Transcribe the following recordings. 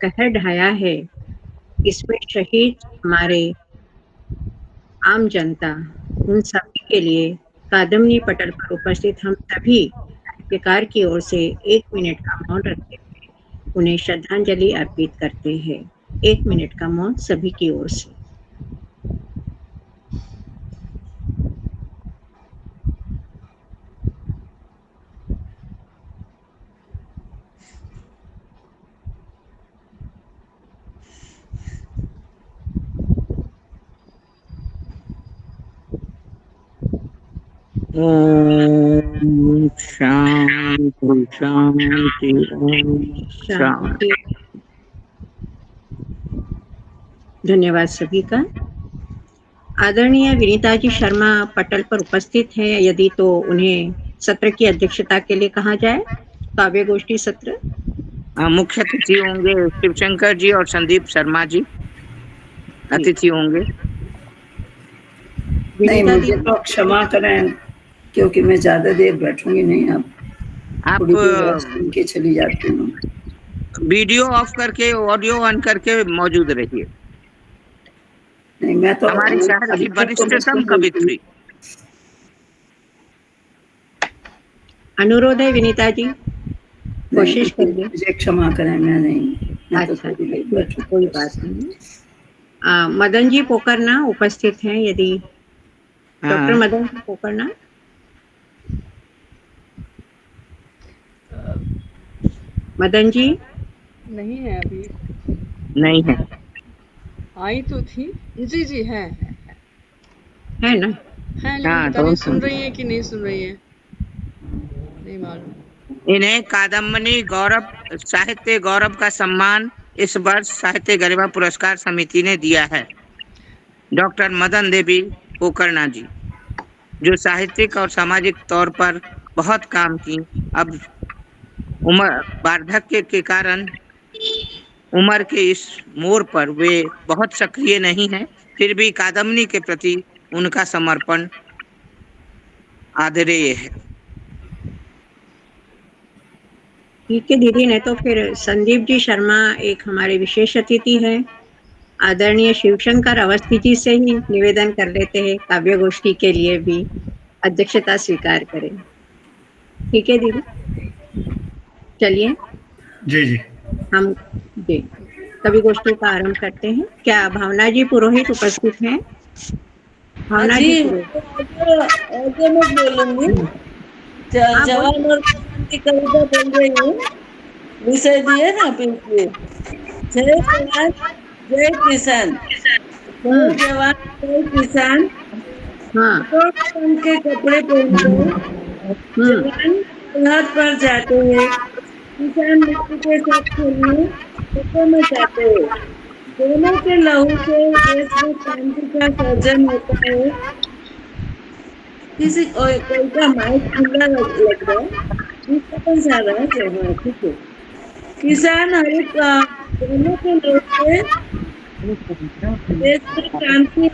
कहर ढाया है, इसमें शहीद हमारे आम जनता, उन सभी के लिए कादम्बनी पटल पर उपस्थित हम सभी साहित्यकार की ओर से 1 मिनट का मौन रखते हुए उन्हें श्रद्धांजलि अर्पित करते हैं। 1 मिनट का मौन सभी की ओर से। ओम शांति शांति ओम शांति। शांति। धन्यवाद सभी का। आदरणीय विनीता जी शर्मा पटल पर उपस्थित हैं, यदि तो उन्हें सत्र की अध्यक्षता के लिए कहा जाए। काव्य गोष्ठी सत्र। मुख्य अतिथि होंगे शिवशंकर जी और संदीप शर्मा जी अतिथि होंगे। नहीं, विनीता मुझे दी, तो क्षमा करें क्योंकि मैं ज्यादा देर बैठूंगी नहीं। आप थोड़ी देर सुन के चली जाती हूँ। वीडियो ऑफ करके ऑडियो ऑन करके मौजूद रहिए। नहीं, मैं तो हमारी शहर की अभी तक तो मैं वरिष्ठतम सुन रही थी। कवित्री। अनुरोध है विनीता जी, कोशिश नहीं, करिए। मुझे क्षमा करें, मैं नहीं, मैं तो अच्छा, थोड़ी देर ठीक है, बैठूंगी। कोई बात नहीं। मदन जी पोकरना उपस्थित हैं, यदि डॉक्टर मदन जी पोकरना। मदन जी नहीं है अभी। नहीं है। आई तो थी। जी जी है ना? है, लेकिन पता नहीं सुन रही है कि नहीं सुन रही है, नहीं मालूम। इन्हें कादम्बनी गौरव साहित्य गौरव का सम्मान इस वर्ष साहित्य गरिमा पुरस्कार समिति ने दिया है। डॉक्टर मदन देवी पोकरना जी, जो साहित्यिक और सामाजिक तौर पर बहुत काम की, अब उम्र वार्धक्य के कारण उम्र के इस मोड़ पर वे बहुत सक्रिय नहीं हैं, फिर भी कादम्बनी के प्रति उनका समर्पण आदरणीय है। ठीक है दीदी, नहीं तो फिर संदीप जी शर्मा एक हमारे विशेष अतिथि हैं। आदरणीय शिवशंकर अवस्थी जी से ही निवेदन कर लेते हैं, काव्य गोष्ठी के लिए भी अध्यक्षता स्वीकार करें। ठीक है दीदी, चलिए जी जी हम जी कवि गोष्ठी का आरंभ करते हैं। क्या भावना जी पुरोहित उपस्थित हैं? भावना जी पुरोहित। आगे मैं बोलूंगी। जवान और किसान की कविता बोल रही हूँ। विषय दिए ना पीछे, जय जवान जय किसान। जय जवान जय किसान। तो किसान के कपड़े पहनकर जवान सरहद पर जाते हैं, किसान मिट्टी के साथ खेलने खेतों में जाते हैं। दोनों के लहू से देश में क्रांति का सर्जन होता है। किसी कोई का माइक खुला लग रहा है, कौन सा रहा है? हाँ, ठीक है। किसान हरित दोनों के लोग से देश में क्रांति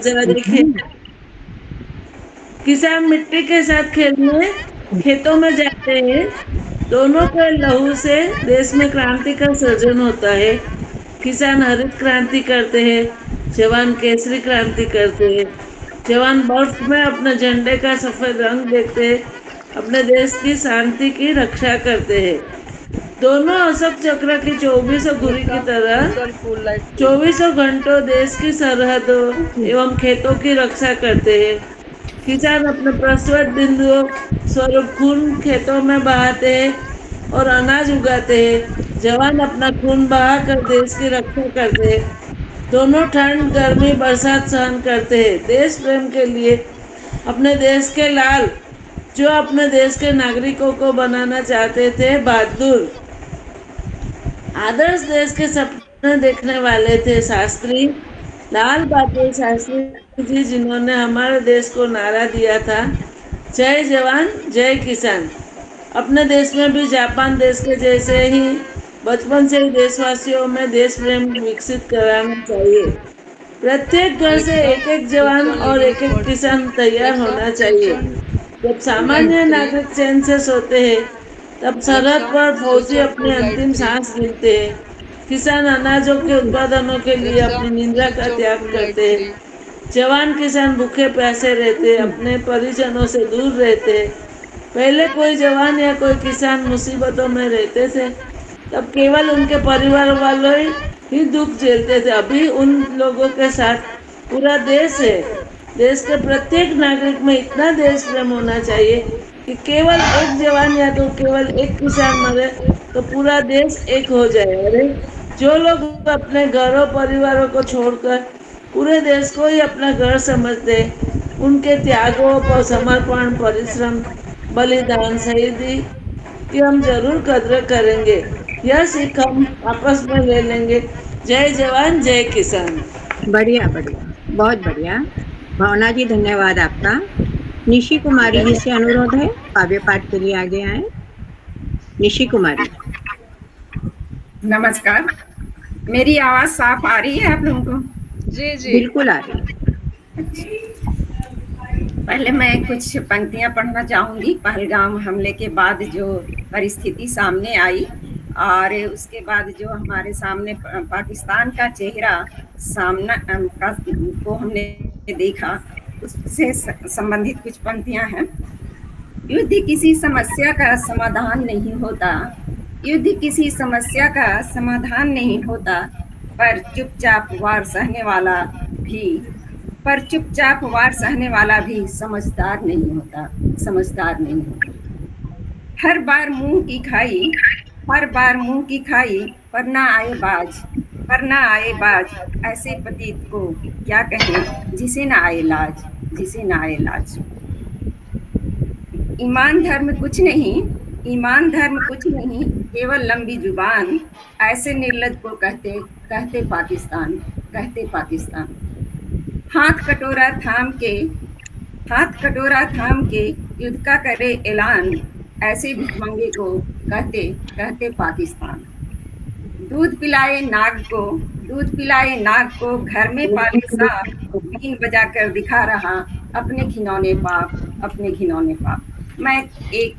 जरा देखिए। किसान मिट्टी के साथ खेलने खेतों में जाते हैं, दोनों के लहू से देश में क्रांति का सर्जन होता है। किसान हरित क्रांति करते हैं, जवान केसरी क्रांति करते हैं। जवान बर्फ में अपने झंडे का सफेद रंग देखते हैं, अपने देश की शांति की रक्षा करते हैं। दोनों अशोक चक्र की 24 घुरी की तरह 24 घंटों देश की सरहदों एवं खेतों की रक्षा करते हैं। किसान अपने प्रसवत बिंदुओं स्वरूप खून खेतों में बहाते हैं और अनाज उगाते हैं। जवान अपना खून बहाकर देश की रक्षा करते हैं। दोनों ठंड गर्मी बरसात सहन करते हैं देश प्रेम के लिए। अपने देश के लाल, जो अपने देश के नागरिकों को बनाना चाहते थे, बहादुर आदर्श देश के सपने देखने वाले थे शास्त्री लाल बहादुर शास्त्री जी, जिन्होंने हमारे देश को नारा दिया था, जय जवान जय किसान। अपने देश में भी जापान देश के जैसे ही बचपन से ही देशवासियों में देश प्रेम विकसित कराना चाहिए। प्रत्येक घर से एक एक जवान और एक एक किसान तैयार होना चाहिए। जब सामान्य नागरिक चैन से सोते हैं, तब सरहद पर फौजी अपनी अंतिम सांस गिनते हैं। किसान अनाजों के उत्पादनों के लिए अपनी निंदा का त्याग करते हैं। जवान किसान भूखे प्यासे रहते, अपने परिजनों से दूर रहते। पहले कोई जवान या कोई किसान मुसीबतों में रहते थे, तब केवल उनके परिवार वालों ही दुख झेलते थे। अभी उन लोगों के साथ पूरा देश है। देश के प्रत्येक नागरिक में इतना देश प्रेम होना चाहिए कि केवल एक जवान या तो केवल एक किसान मरे तो पूरा देश एक हो जाए। अरे जो लोग अपने घरों परिवारों को छोड़कर पूरे देश को ही अपना घर समझते, उनके त्यागों, समर्पण, परिश्रम, बलिदान, शहीदी की हम जरूर कद्र करेंगे। यह सीख हम आपस में ले लेंगे। जय जवान जय किसान। बढ़िया बढ़िया, बहुत बढ़िया। भावना जी धन्यवाद आपका। निशी कुमारी जी से अनुरोध है काव्य पाठ के लिए आगे आए। निशी कुमारी। नमस्कार, मेरी आवाज साफ आ रही है आप लोगों को? जी जी बिल्कुल आ रही है। पहले मैं कुछ पंक्तियां पढ़ना चाहूंगी। पहलगाम हमले के बाद जो परिस्थिति सामने आई और उसके बाद जो हमारे सामने पाकिस्तान का चेहरा सामना को हमने देखा, उससे संबंधित कुछ पंक्तियां हैं। युद्ध किसी समस्या का समाधान नहीं होता, युद्ध किसी समस्या का समाधान नहीं होता, पर चुपचाप वार सहने वाला भी समझदार नहीं होता, समझदार नहीं होता। हर बार मुंह की खाई पर ना आए बाज, ऐसे पतित को क्या कहें जिसे ना आए लाज। ईमान धर्म कुछ नहीं, केवल लंबी जुबान, ऐसे निर्लज को कहते पाकिस्तान। हाथ कटोरा थाम के युद्ध का करे ऐलान, ऐसे भिखमंगे को कहते पाकिस्तान। दूध पिलाए नाग को घर में पाले सांप, बीन बजाकर दिखा रहा अपने घिनौने पाप। मैं एक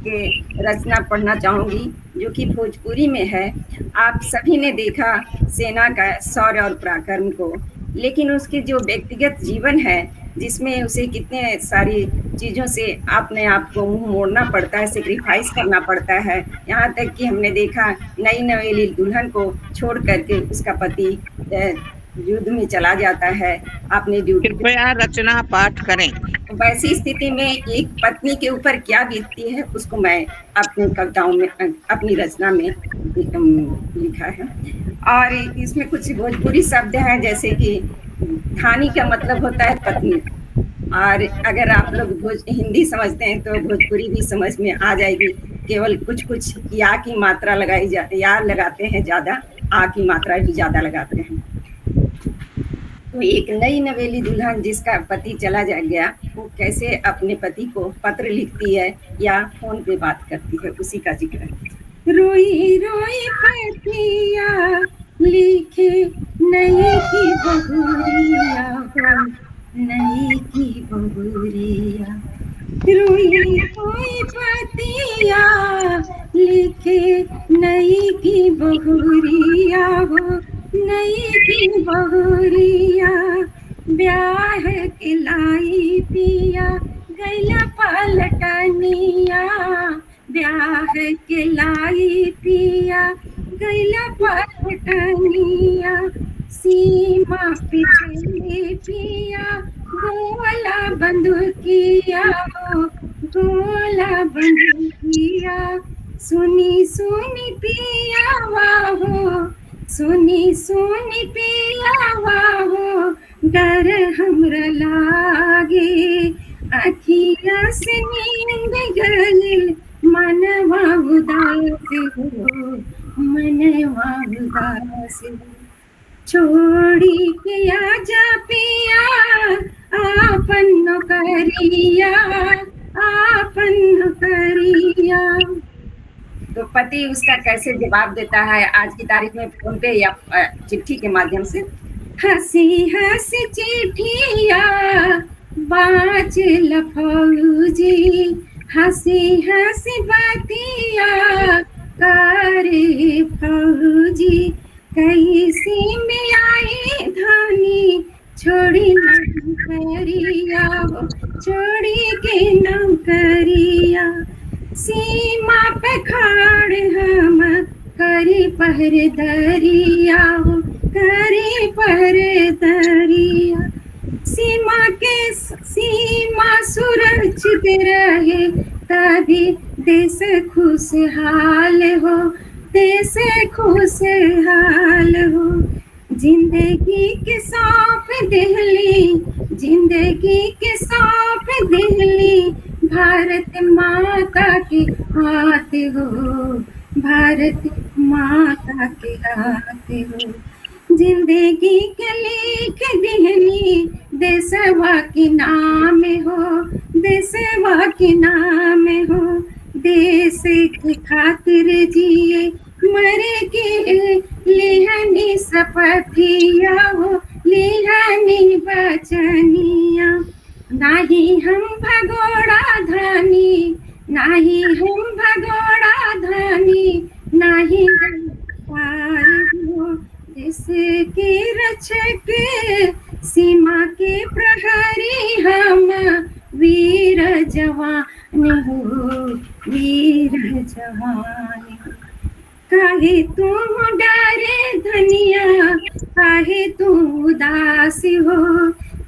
रचना पढ़ना चाहूंगी जो कि भोजपुरी में है। आप सभी ने देखा सेना का शौर्य और पराक्रम को, लेकिन उसके जो व्यक्तिगत जीवन है, जिसमें उसे कितने सारी चीज़ों से अपने आप को मुंह मोड़ना पड़ता है, सेक्रीफाइस करना पड़ता है। यहाँ तक कि हमने देखा नई नवेली दुल्हन को छोड़ करके उसका पति युद्ध में चला जाता है अपने ड्यूटी। कृपया रचना पाठ करें। वैसी स्थिति में एक पत्नी के ऊपर क्या बीतती है, उसको मैं अपनी कविताओं में, अपनी रचना में लिखा है। और इसमें कुछ भोजपुरी शब्द हैं, जैसे कि धानी का मतलब होता है पत्नी। और अगर आप लोग हिंदी समझते हैं तो भोजपुरी भी समझ में आ जाएगी। केवल कुछ या की मात्रा या लगाते हैं ज़्यादा, आ की मात्रा भी ज़्यादा लगाते हैं। तो एक नई नवेली दुल्हन जिसका पति चला गया, वो कैसे अपने पति को पत्र लिखती है या फोन पे बात करती है, उसी का जिक्र है। रोई रोई पतिया लिखे नई की बहुरिया हो, नई की बहुरिया। रोई रोई पतिया लिखे नई की बहुरिया हो, नई की बहुरिया। ब्याह के लाई पिया गैला पलटनिया, ब्याह के लाई पिया गैला पलटनिया। सीमा पिछले पिया गोला बंदूकिया हो, गोला बंदूकिया। सुनी सुनी पिया हो, सुनी सुनी पियावा हो, डर हमरा लागे। अखिया से नींद गइल मनवा उदास हो, मनवा उदास हो। छोड़ी के आजा पिया आपन नौकरिया, आपन नौकरिया। तो पति उसका कैसे जवाब देता है आज की तारीख में फोन पे या चिट्ठी के माध्यम से। हंसी हंसी चिट्ठिया बाँच लफौजी, हंसी हंसी बातिया करे फौजी, कैसी में आई धानी छोड़ी नौकरिया, छोड़ी के नौकरिया। सीमा पे खाड़ हम करी पहरेदारिया, करी पहरेदारिया। सीमा सुरक्षित रहे तभी देश खुशहाल हो, देश खुशहाल हो। जिंदगी के सौंप दिल्ली, जिंदगी के सौंप दिल्ली, भारत माता के हाथ हो, भारत माता के हाथ हो। जिंदगी के लिख दिहनी देशवा के नाम हो, देशवा के नाम हो। देश के खातिर जिए मरे के लिहनी सपथिया हो, लिहनी बचनिया। नाही हम भगोड़ा धानी, नाही हम भगोड़ा धानी, नाही पार हो। देश के रक्षक सीमा के प्रहरी हम, वीर जवान हो, वीर जवान हो। काहे तुम डरे धनिया, काहे तुम उदास हो,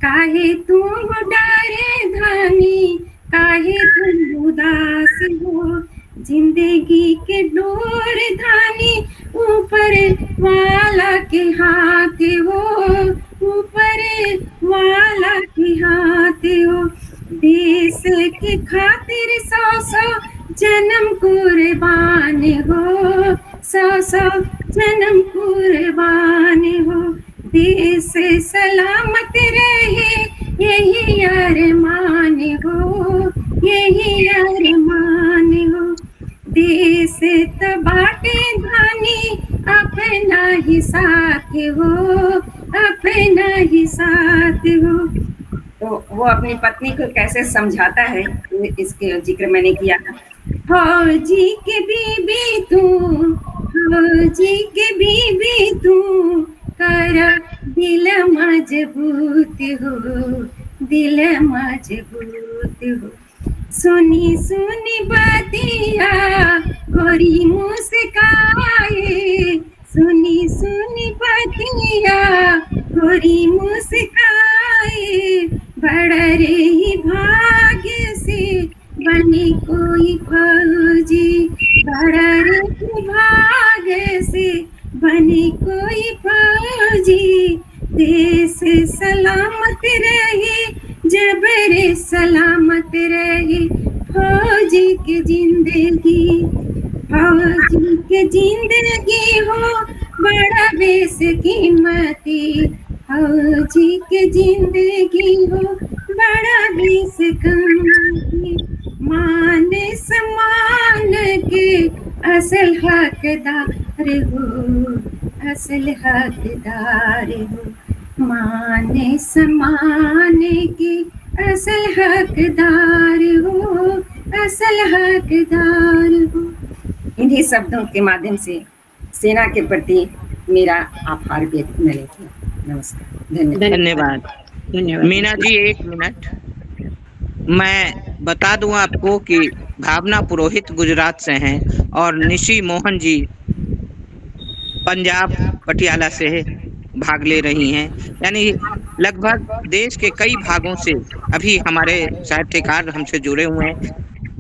काहे तुम डरे धनी, काहे तुम उदास हो। जिंदगी के डोर धानी ऊपर वाला के हाथ हो, ऊपर वाला के हाथ हो। देश के खातिर 100 जन्म कुर्बान हो, 100 जन्म कुर्बान हो। देश सलामत रहे यही अरमान हो, यही अरमान हो। देश तबाटे धानी अपना ही साथ हो, अपना ही साथ हो। तो वो अपनी पत्नी को कैसे समझाता है, इसके जिक्र मैंने किया। फौजी के बीबी तू, फौजी के बीबी तू, कर दिल मजबूत हो, दिल मजबूत हो। सुनी सुनी बातिया गोरी मुस्काए, सुनी सुनी बातिया गोरी मुस्काए। बड़ा रे ही भाग्य से बनी कोई फौजी, बड़ा रे ही भाग्य से बनी कोई फौजी। देश सलामत रहे जब रे सलामत रहे फौजी की जिंदगी, फौजी की जिंदगी हो बड़ा बेशकीमती, फौजी की जिंदगी हो बड़ा बेशकीमती। मान सम्मान के असल हकदार हो, असल हकदार हो। मान सम्मान के असल हकदार हो, असल हकदार हो। इन्हीं शब्दों के माध्यम से सेना के प्रति मेरा आभार व्यक्त मैंने किया। नमस्कार, धन्यवाद। धन्यवाद मीना जी 1 मिनट। मैं बता दूं आपको कि भावना पुरोहित गुजरात से हैं और निशी मोहन जी पंजाब पटियाला से भाग ले रही हैं। यानी लगभग देश के कई भागों से अभी हमारे साहित्यकार हमसे जुड़े हुए हैं।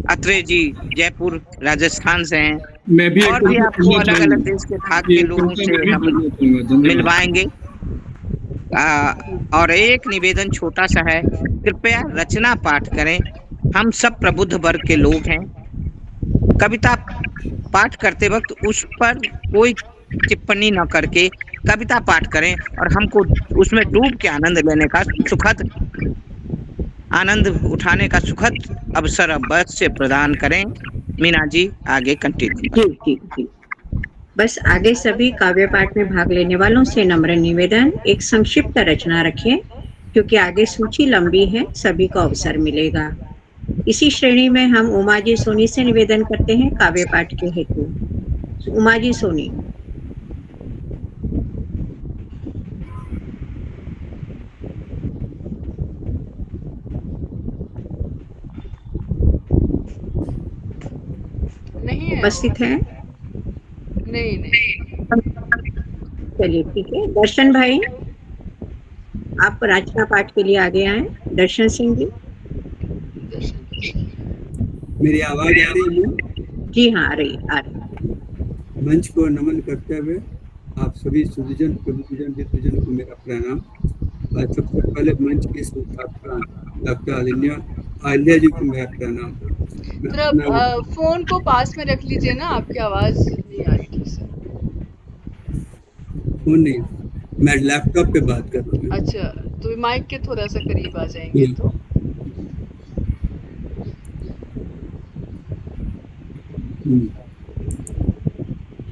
अत्रे जी जयपुर राजस्थान से हैं। मैं भी और भी आपको अलग अलग देश के भाग के लोगों से हम मिलवाएंगे। और एक निवेदन छोटा सा है, कृपया रचना पाठ करें। हम सब प्रबुद्ध वर्ग के लोग हैं। कविता पाठ करते वक्त उस पर कोई टिप्पणी न करके कविता पाठ करें और हमको उसमें डूब के आनंद लेने का सुखद आनंद उठाने का सुखद अवसर अवश्य से प्रदान करें। मीना जी आगे कंटिन्यू। जी। बस आगे सभी काव्य पाठ में भाग लेने वालों से नम्र निवेदन, एक संक्षिप्त रचना रखें क्योंकि आगे सूची लंबी है, सभी को अवसर मिलेगा। इसी श्रेणी में हम उमा जी सोनी से निवेदन करते हैं काव्य पाठ के हेतु। उमा जी सोनी। नहीं है उपस्थित वो। हैं? नहीं नहीं। चलिए ठीक है। दर्शन भाई, आप रचना पाठ के लिए आगे आए। दर्शन सिंह जी। मेरी आवाज आ रही है? जी हाँ, आ रही। मंच को नमन करते हुए आप सभी सुधीजन प्रबुद्धजन विद्वजन को मेरा प्रणाम। और सबसे पहले मंच की संस्थापना डॉक्टर अहिल्या जी को मेरा प्रणाम। थोड़ा फोन को पास में रख लीजिए ना, आपकी आवाज नहीं आ रही ठीक से। फोन नहीं, मैं लैपटॉप पे बात कर रहा हूँ। अच्छा, तो माइक के थोड़ा सा करीब आ जाएंगे तो।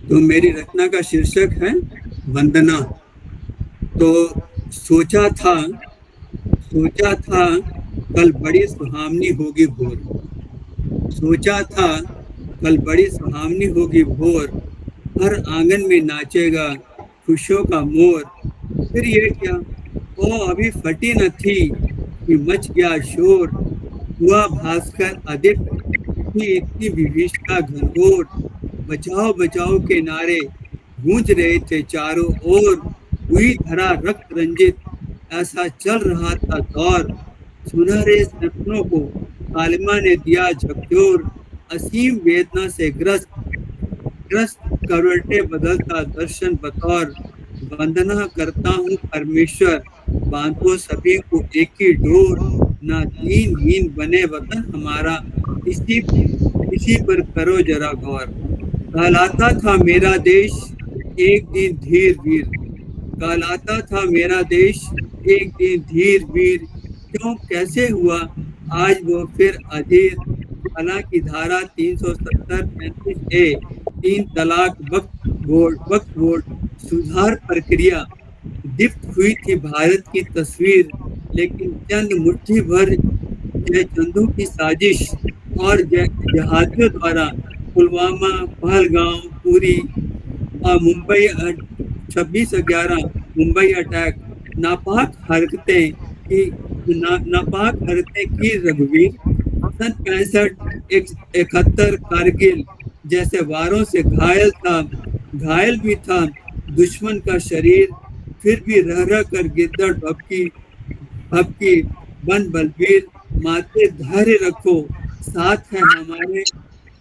तो मेरी रचना का शीर्षक है वंदना। तो सोचा था कल बड़ी सुहावनी होगी भोर। सोचा था कल बड़ी सुहावनी होगी भोर, हर आंगन में नाचेगा खुशियों का मोर। फिर ये क्या, ओ अभी फटी न थी कि मच गया शोर। हुआ भास्कर आदित्य की इतनी विभीषिका घनघोर। बचाओ बचाओ के नारे गूंज रहे थे चारों ओर। हुई धरा रक्त रंजित, ऐसा चल रहा था दौर। सुनहरे सपनों को कालिमा ने दिया झकझोर। असीम वेदना से ग्रस्त करवटे बदलता दर्शन बतौर। वंदना करता हूँ परमेश्वर, बांधो सभी को एक ही डोर। ना दीन हीन बने वतन हमारा, इसी पर करो जरा गौर। कहलाता था मेरा देश एक दिन धीर वीर। कहलाता था मेरा देश एक दिन धीर वीर। क्यों कैसे हुआ आज वो फिर अधीर। हालांकि धारा 370-35A 3 तलाक वक्फ बोर्ड सुधार प्रक्रिया दीप्त हुई थी भारत की तस्वीर। लेकिन चंद मुट्ठी भर जयचंदों की साजिश और जहादियों द्वारा पुलवामा, पहलगांव, पुरी और मुंबई 26/11 मुंबई अटैक, नापाक हरकतें की रघुवीर। सन 65-71 कारगिल जैसे वारों से घायल भी था दुश्मन का शरीर। फिर भी रह रह कर गिद्दड़ भपकी बन बलबीर। माथे धैर्य रखो, साथ है हमारे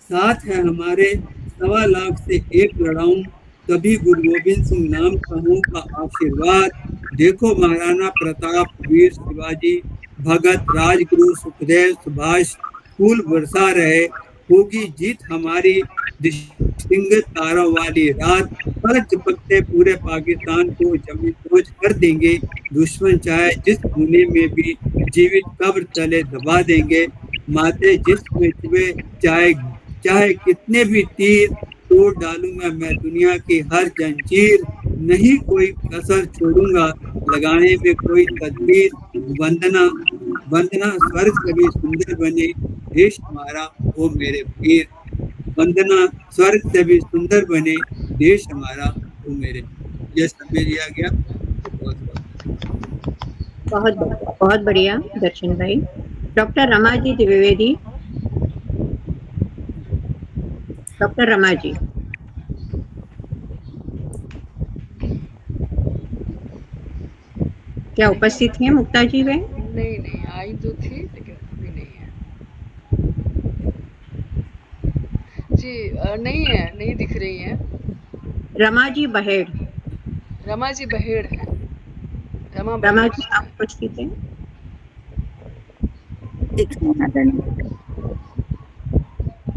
1.25 लाख से एक लड़ाऊं। कभी गुरु गोविंद सिंह नाम कहूं का आशीर्वाद। देखो महाराणा प्रताप, वीर शिवाजी, भगत, राजगुरु, सुखदेव, सुभाष फूल बरसा रहे। होगी जीत हमारी दिशंगित तारों वाली रात। पर चिपकते पूरे पाकिस्तान को जमीन बोझ कर देंगे। दुश्मन चाहे जिस कोने में भी जीवित कब्र तले दबा देंगे। माते जिसमें चुभे चाहे कितने भी तीर, तोड़ डालूंगा मैं दुनिया की हर जंजीर। नहीं कोई कसर छोड़ूंगा लगाने में कोई तदबीर। वंदना स्वर्ग से भी सुंदर बने देश हमारा ओ मेरे वीर। वंदना स्वर्ग से भी सुंदर बने देश हमारा ओ मेरे। यह सब में लिया गया। बहुत बढ़िया दर्शन भाई। डॉक्टर रमा जी द्विवेदी। डॉक्टर रमा जी। क्या उपस्थित हैं मुक्ता जी वे? नहीं आई तो थी लेकिन अभी नहीं है जी। नहीं दिख रही है। रमा जी बहेड़। रमा जी बहेड़ है। रमा जी आप उपस्थित हैं?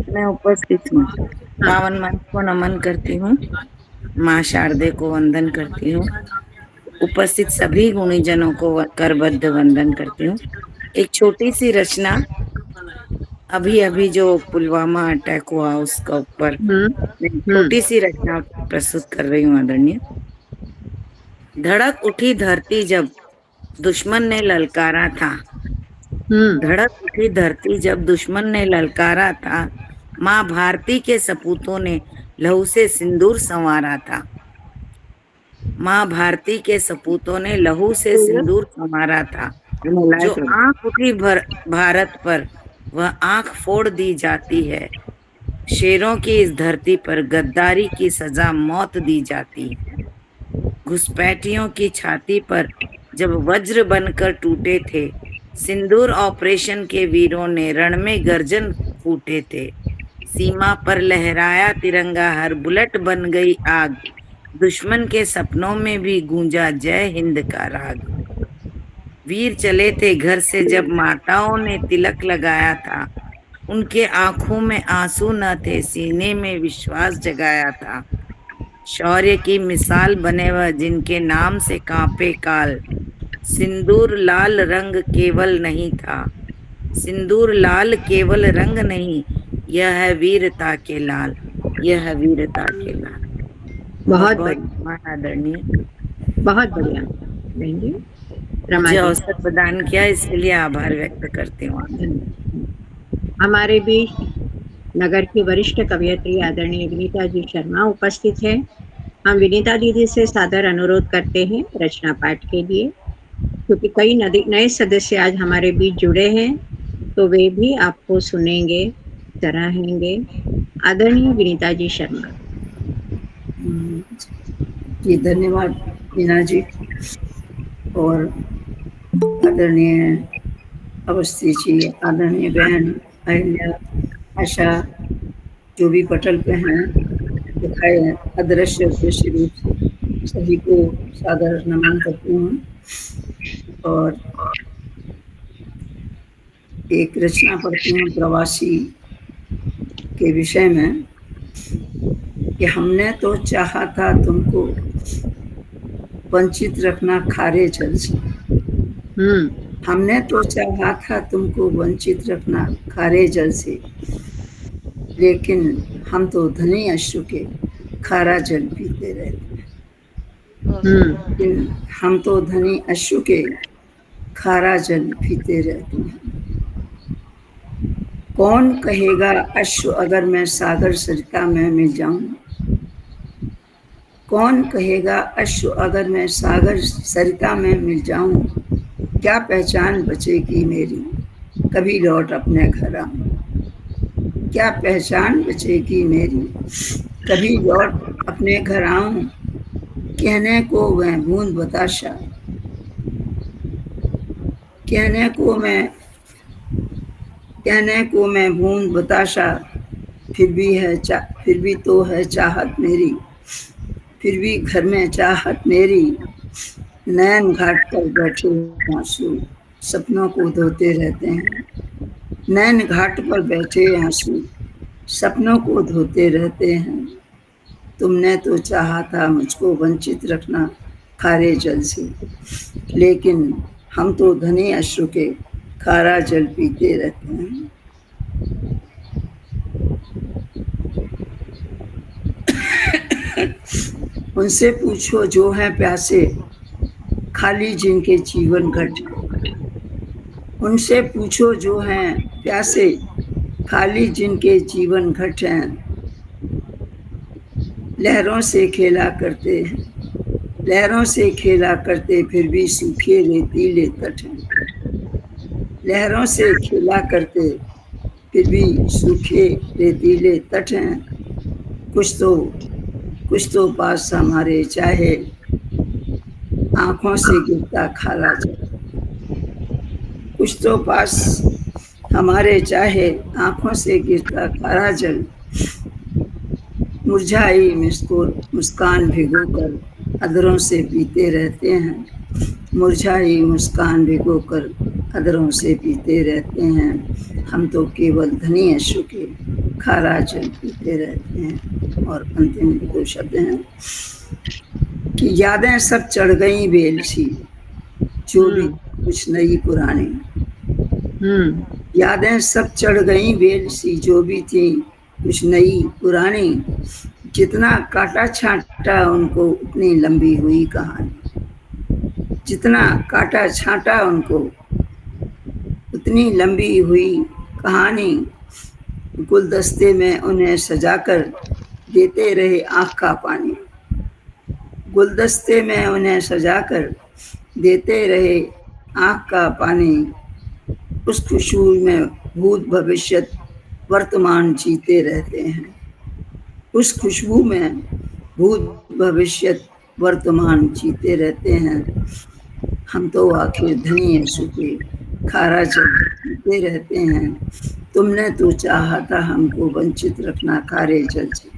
मैं उपस्थित हूँ। पावन मंच को नमन करती हूँ। माँ शारदे को वंदन करती हूँ। उपस्थित सभी गुणीजनों को करबद्ध वंदन करती हूँ। एक छोटी सी रचना, अभी जो पुलवामा अटैक हुआ उसका ऊपर छोटी सी रचना प्रस्तुत कर रही हूँ आदरणीय। धड़क उठी धरती जब दुश्मन ने ललकारा था। धड़क उठी धरती जब दुश्मन ने ललकारा था, माँ भारती के सपूतों ने लहू से सिंदूर संवारा था। माँ भारती के सपूतों ने लहू से सिंदूर संवारा था। जो आंख उठी भारत पर वह आंख फोड़ दी जाती है। शेरों की इस धरती पर गद्दारी की सजा मौत दी जाती है। घुसपैठियों की छाती पर जब वज्र बनकर टूटे थे, सिंदूर ऑपरेशन के वीरों ने रण में गर्जन फूटे थे। सीमा पर लहराया तिरंगा, हर बुलेट बन गई आग। दुश्मन के सपनों में भी गूंजा जय हिंद का राग। वीर चले थे घर से जब माताओं ने तिलक लगाया था। उनके आंखों में आंसू न थे, सीने में विश्वास जगाया था। शौर्य की मिसाल बने वह जिनके नाम से कांपे काल। सिंदूर लाल रंग केवल नहीं था, सिंदूर लाल केवल रंग नहीं, यह है वीरता के लाल, यह है वीरता के लाल। बहुत आदरणीय, बहुत बढ़िया बहन जी। मुझे अवसर प्रदान किया, इसके लिए आभार व्यक्त करती हूँ। हमारे बीच नगर की वरिष्ठ कवयित्री आदरणीय विनीता जी शर्मा उपस्थित है। हम विनीता दीदी से सादर अनुरोध करते हैं रचना पाठ के लिए, क्योंकि कई नए सदस्य आज हमारे बीच जुड़े हैं, तो वे भी आपको सुनेंगे, सराहेंगे। आदरणीय विनीता जी शर्मा। जी धन्यवाद मीना जी। और आदरणीय अवस्थी जी, आदरणीय बहन अहिल्या, आशा, जो भी पटल पे हैं दिखाए हैं, अदृश्य दृश्य रूप से सभी को सादर नमन करती हूँ। और एक रचना पढ़ती हूँ प्रवासी के विषय में कि हमने तो चाहा था तुमको वंचित रखना खारे जल से। हमने तो चाहा था तुमको वंचित रखना खारे जल से, लेकिन हम तो धनी अश्रु के खारा जल पीते रहते हैं। लेकिन हम तो धनी अश्रु के खारा जल पीते रहते हैं। कौन कहेगा अश्रु अगर मैं सागर सरिता में मिल जाऊं? कौन कहेगा अश्रु अगर मैं सागर सरिता में मिल जाऊं? क्या पहचान बचेगी मेरी कभी लौट अपने घर आऊं? क्या पहचान बचेगी मेरी कभी लौट अपने घर आऊं? कहने को मैं बूंद बताशा, कहने को मैं बूंद बताशा, फिर भी तो है चाहत मेरी, फिर भी घर में चाहत मेरी। नैन घाट पर बैठे आंसू सपनों को धोते रहते हैं। नैन घाट पर बैठे आंसू सपनों को धोते रहते हैं। तुमने तो चाहा था मुझको वंचित रखना खारे जल से, लेकिन हम तो धनी अश्रु के खारा जल पीते रहते हैं। उनसे पूछो जो हैं प्यासे खाली जिनके जीवन घट। उनसे पूछो जो हैं प्यासे खाली जिनके जीवन घट हैं। लहरों से खेला करते हैं, लहरों से खेला करते फिर भी सूखे रेतीले तट हैं। लहरों से खेला करते फिर भी सूखे रेतीले तट हैं। कुछ तो पास हमारे चाहे आंखों से गिरता खारा जल। कुछ तो पास हमारे चाहे आंखों से गिरता खारा जल। मुरझाई मुस्कान भिगोकर अधरों से पीते रहते हैं। मुरझाई मुस्कान भिगोकर अधरों से पीते रहते हैं। हम तो केवल धनी अश्रु के खारा जल पीते रहते हैं। और अंतिम 2 शब्द हैं कि यादें सब चढ़ गई बेल सी, जो भी कुछ नई पुरानी। यादें सब चढ़ गई बेल सी, जो भी थी कुछ नई पुरानी। जितना काटा छांटा उनको उतनी लंबी हुई कहानी। जितना काटा छांटा उनको इतनी लंबी हुई कहानी गुलदस्ते में उन्हें सजाकर देते रहे आँख का पानी। गुलदस्ते में उन्हें सजाकर देते रहे आँख का पानी। उस खुशबू में भूत भविष्य वर्तमान जीते रहते हैं। उस खुशबू में भूत भविष्य वर्तमान जीते रहते हैं। हम तो आखिर धनी यीशु के खारा जल पीते रहते हैं। तुमने तो चाहा था हमको वंचित रखना खारे जल से,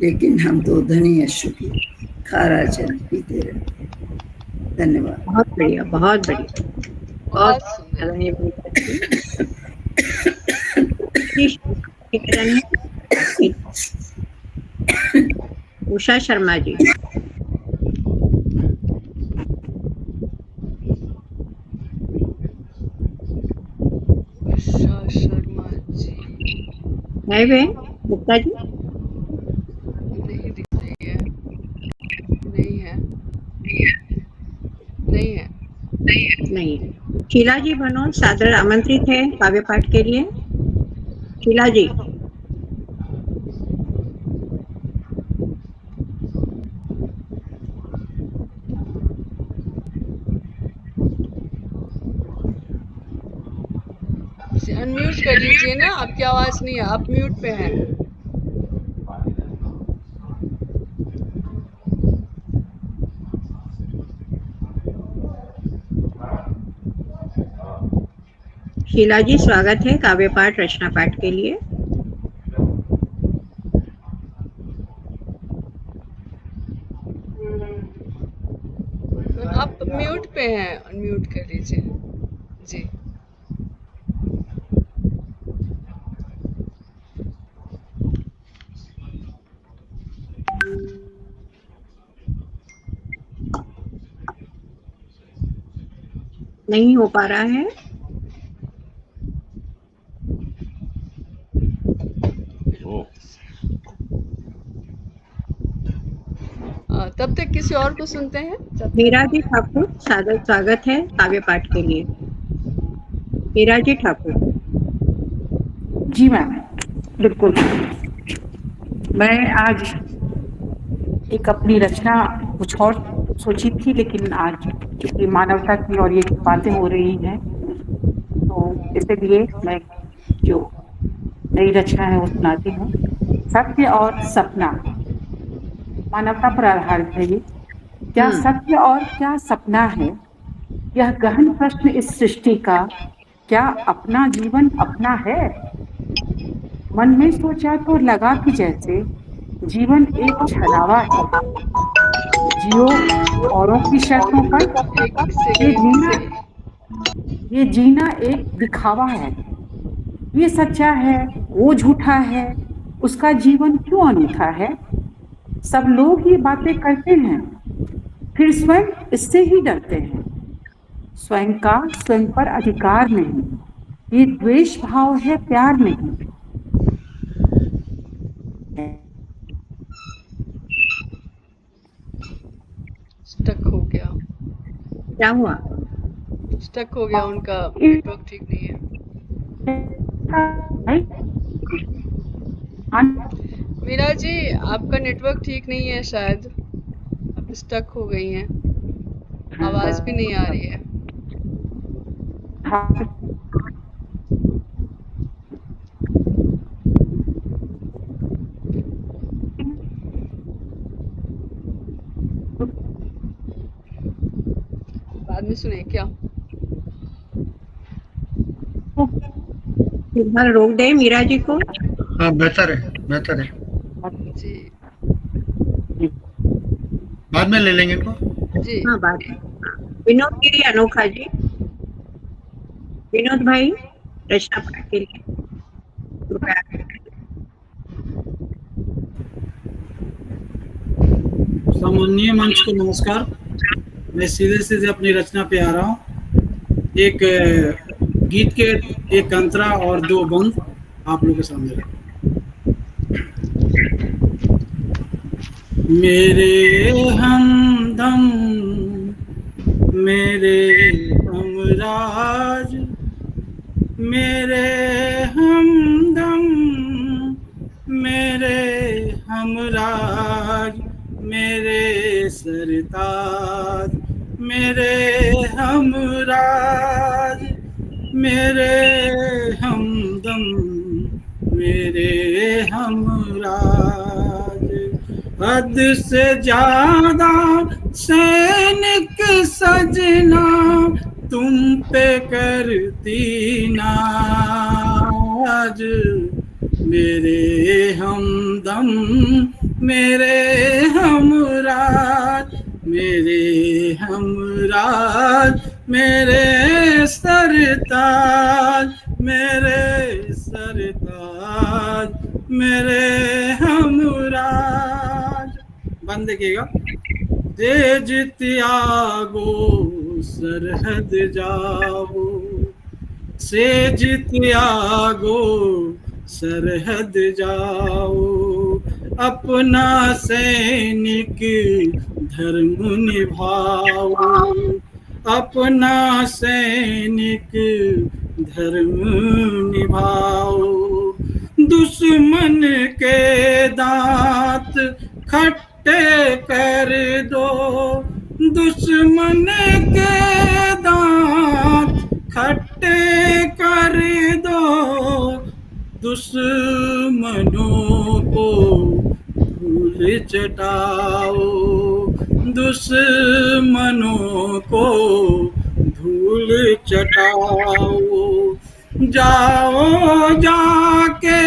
लेकिन हम तो धनी यीशु के खारा जल पीते रहते हैं। धन्यवाद। बहुत बढ़िया, बहुत बढ़िया, बहुत उषा शर्मा जी। उषा शर्मा जी है वे गुप्ता जी? नहीं दिख रही है। नहीं है। नहीं है। नहीं। शीला जी बनोद सादर आमंत्रित है काव्य पाठ के लिए। शीला जी। अनम्यूट कर लीजिए ना, आपकी आवाज नहीं है, आप म्यूट पे हैं। शीला जी स्वागत है काव्य पाठ रचना पाठ के लिए। आप म्यूट पे हैं, अनम्यूट कर लीजिए जी। नहीं हो पा रहा है। तब तक किसी और को सुनते हैं। मीरा जी ठाकुर सादर स्वागत है काव्य पाठ के लिए। मीरा जी ठाकुर। जी मैम, बिल्कुल। मैं आज एक अपनी रचना कुछ और सोची थी, लेकिन आज चूंकि मानवता की और ये बातें हो रही हैं, तो इसलिए मैं जो नई रचना है वो सुनाती हूँ। सत्य और सपना। मानवता पर आधारित है ये। क्या सत्य और क्या सपना है, यह गहन प्रश्न इस सृष्टि का। क्या अपना जीवन अपना है? मन में सोचा तो लगा कि जैसे जीवन एक छलावा है, जियो औरों की शर्तों पर। ये जीना एक दिखावा है। ये सच्चा है, वो झूठा है, उसका जीवन क्यों अनूठा है? सब लोग ये बातें करते हैं, फिर स्वयं इससे ही डरते हैं। स्वयं का स्वयं पर अधिकार नहीं, ये द्वेष भाव है, प्यार नहीं। स्टक हो गया। क्या हुआ? स्टक हो गया, उनका नेटवर्क ठीक नहीं है। मीरा जी, आपका नेटवर्क ठीक नहीं है, शायद आप स्टक हो गई हैं, आवाज भी नहीं आ रही है। बाद में सुने क्या? फिलहाल रोक दे मीरा जी को। हाँ, बेहतर है, बेहतर है। जी, बाद में ले लेंगे इनको। जी हाँ, बात। विनोद गिरी अनोखा जी। विनोद भाई रचना पाठ के लिए कृपया। सामान्य मंच को नमस्कार। मैं सीधे सीधे अपनी रचना पे आ रहा हूँ। एक गीत के एक अंतरा और दो बंद आप लोगों के सामने रखें। मेरे हमदम, मेरे हमराज, मेरे हमदम मेरे हमराज मेरे सरताज मेरे हमराज मेरे हमदम मेरे हमराज। हद से ज्यादा सैनिक सजना तुम पे करती नाज। मेरे हमदम मेरे हमराज मेरे हमराज मेरे सरताज मेरे सरताज मेरे हमराज। बंद देखिएगा। तेज त्यागो सरहद जाओ सेज त्यागो सरहद जाओ अपना सैनिक धर्म निभाओ अपना सैनिक धर्म निभाओ। दुश्मन के दांत खट्टे कर दो दुश्मन के दांत खट्टे कर दो दुश्मनों को धूल चटाओ दुश्मनों को धूल चटाओ। जाओ जाके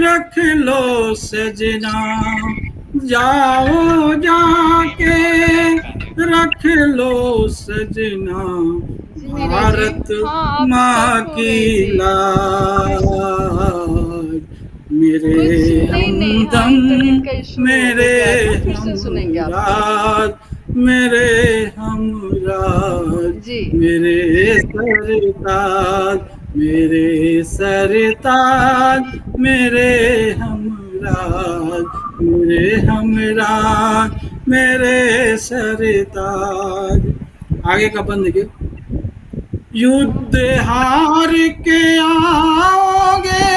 रख लो सजना जाओ जाके रख लो सजना भारत माँ की लाज। मेरे हमदम मेरे हमराज मेरे हमराज मेरे सरताज मेरे सरताज मेरे हमराज मेरे हमराज मेरे सरताज। आगे का बंद के। युद्ध हार के आओगे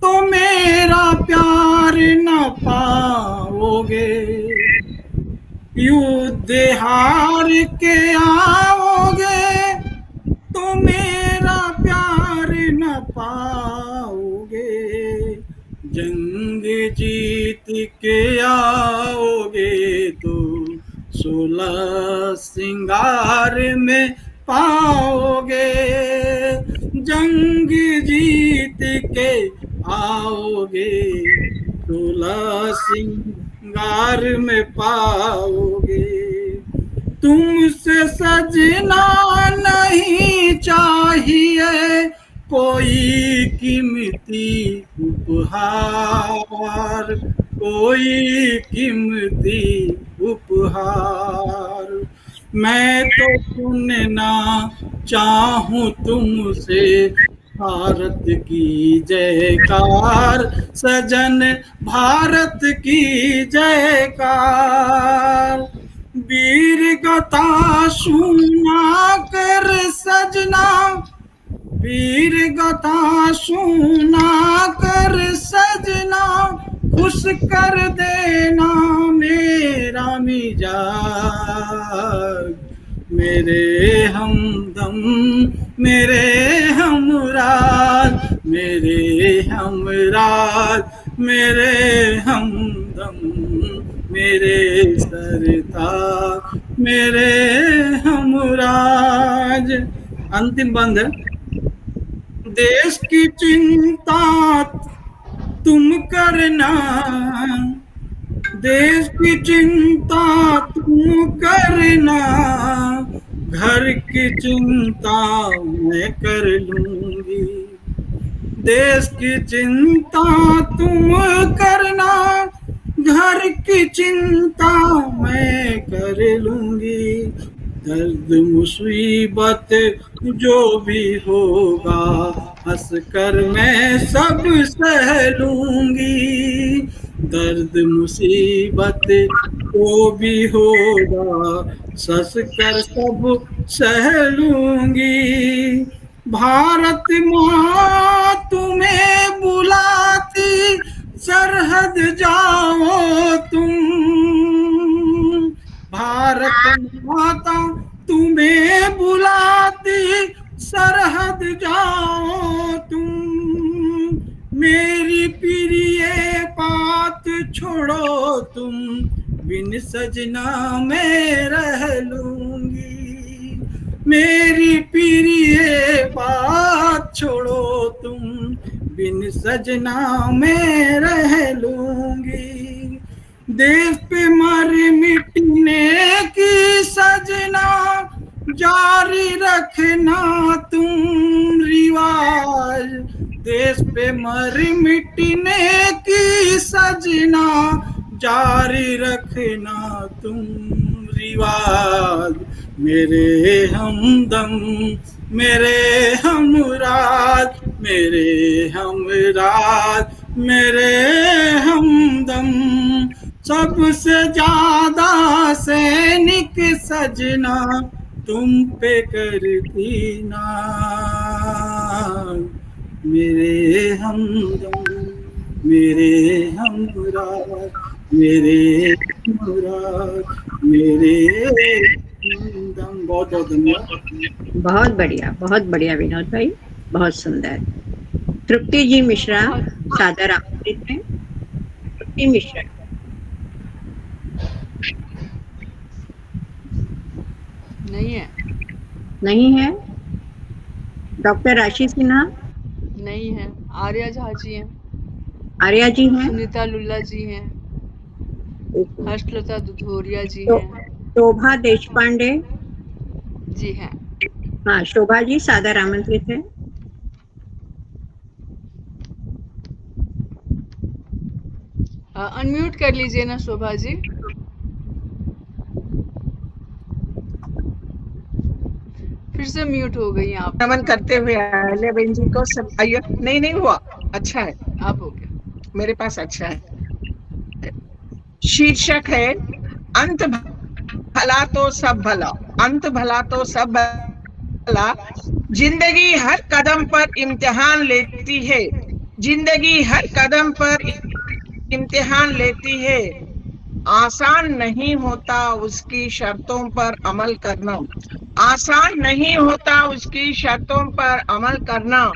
तो मेरा प्यार न पाओगे युद्ध हार के आओगे तो मेरा प्यार न पाओगे जंग जीत के आओगे तो 16 सिंगार में पाओगे जंग जीत के आओगे 16 सिंगार में पाओगे। तुमसे सजना नहीं चाहिए कोई कीमती उपहार कोई कीमती उपहार। मैं तो सुनना चाहूँ तुमसे भारत की जयकार सजन भारत की जयकार। वीर गाथा सुना कर सजना वीर गाथा सुना कर सजना खुश कर देना मेरा मिजाज। मेरे हमदम मेरे हमराज मेरे हमराज मेरे हमदम मेरे सरताज मेरे हमराज। अंतिम बंद है। देश की चिंता तुम करना देश की चिंता तुम करना घर की चिंता मैं कर लूंगी। देश की चिंता तुम करना घर की चिंता मैं कर लूंगी। दर्द मुसीबत जो भी होगा हंस कर मैं सब सह लूंगी। दर्द मुसीबत जो भी होगा सस कर सब सह लूंगी। भारत माँ तुम्हें बुलाती, सरहद जाओ तुम। भारत माता तुम्हें बुलाती, सरहद जाओ तुम। मेरी प्रिय बात छोड़ो तुम, बिन सजना मैं रह लूंगी। मेरी प्रिय बात छोड़ो तुम, बिन सजना मैं रह लूंगी। देश पे मर मिटने की सजना, जारी रखना तुम रिवाज। देश पे मर मिटने की सजना, जारी रखना तुम रिवाज। मेरे हमदम, मेरे हमराज, मेरे हमराज, मेरे हमदम। सबसे ज्यादा सैनिक सजना, तुम पे करती नाज। मेरे हमदम, मेरे हमराज, मेरे हमराज, मेरे हमदम। बहुत बहुत धन्यवाद। बहुत बढ़िया विनोद भाई, बहुत सुंदर। तृप्ति जी मिश्रा सादर आमंत्रित हैं। तृप्ति मिश्रा। नहीं है। डॉक्टर राशि सिन्हा नहीं है। आर्या झा जी हैं। आर्या जी हैं। सुनीता लुल्ला जी हैं। हर्षलता दुधोरिया जी तो, हैं। शोभा देशपांडे जी हैं। हाँ, शोभा जी सादर आमंत्रित है। अनम्यूट कर लीजिए ना शोभा जी। फिर से म्यूट हो गई आप। नमन करते हुए अहल्या बहन जी को सब। नहीं हुआ। अच्छा है, आप हो गया। मेरे पास अच्छा है। शीर्षक है अंत भला तो सब भला। अंत भला तो सब भला। जिंदगी हर कदम पर इम्तिहान लेती है। जिंदगी हर कदम पर इम्तिहान लेती है। आसान नहीं होता उसकी शर्तों पर अमल करना। आसान नहीं होता उसकी शर्तों पर अमल करना।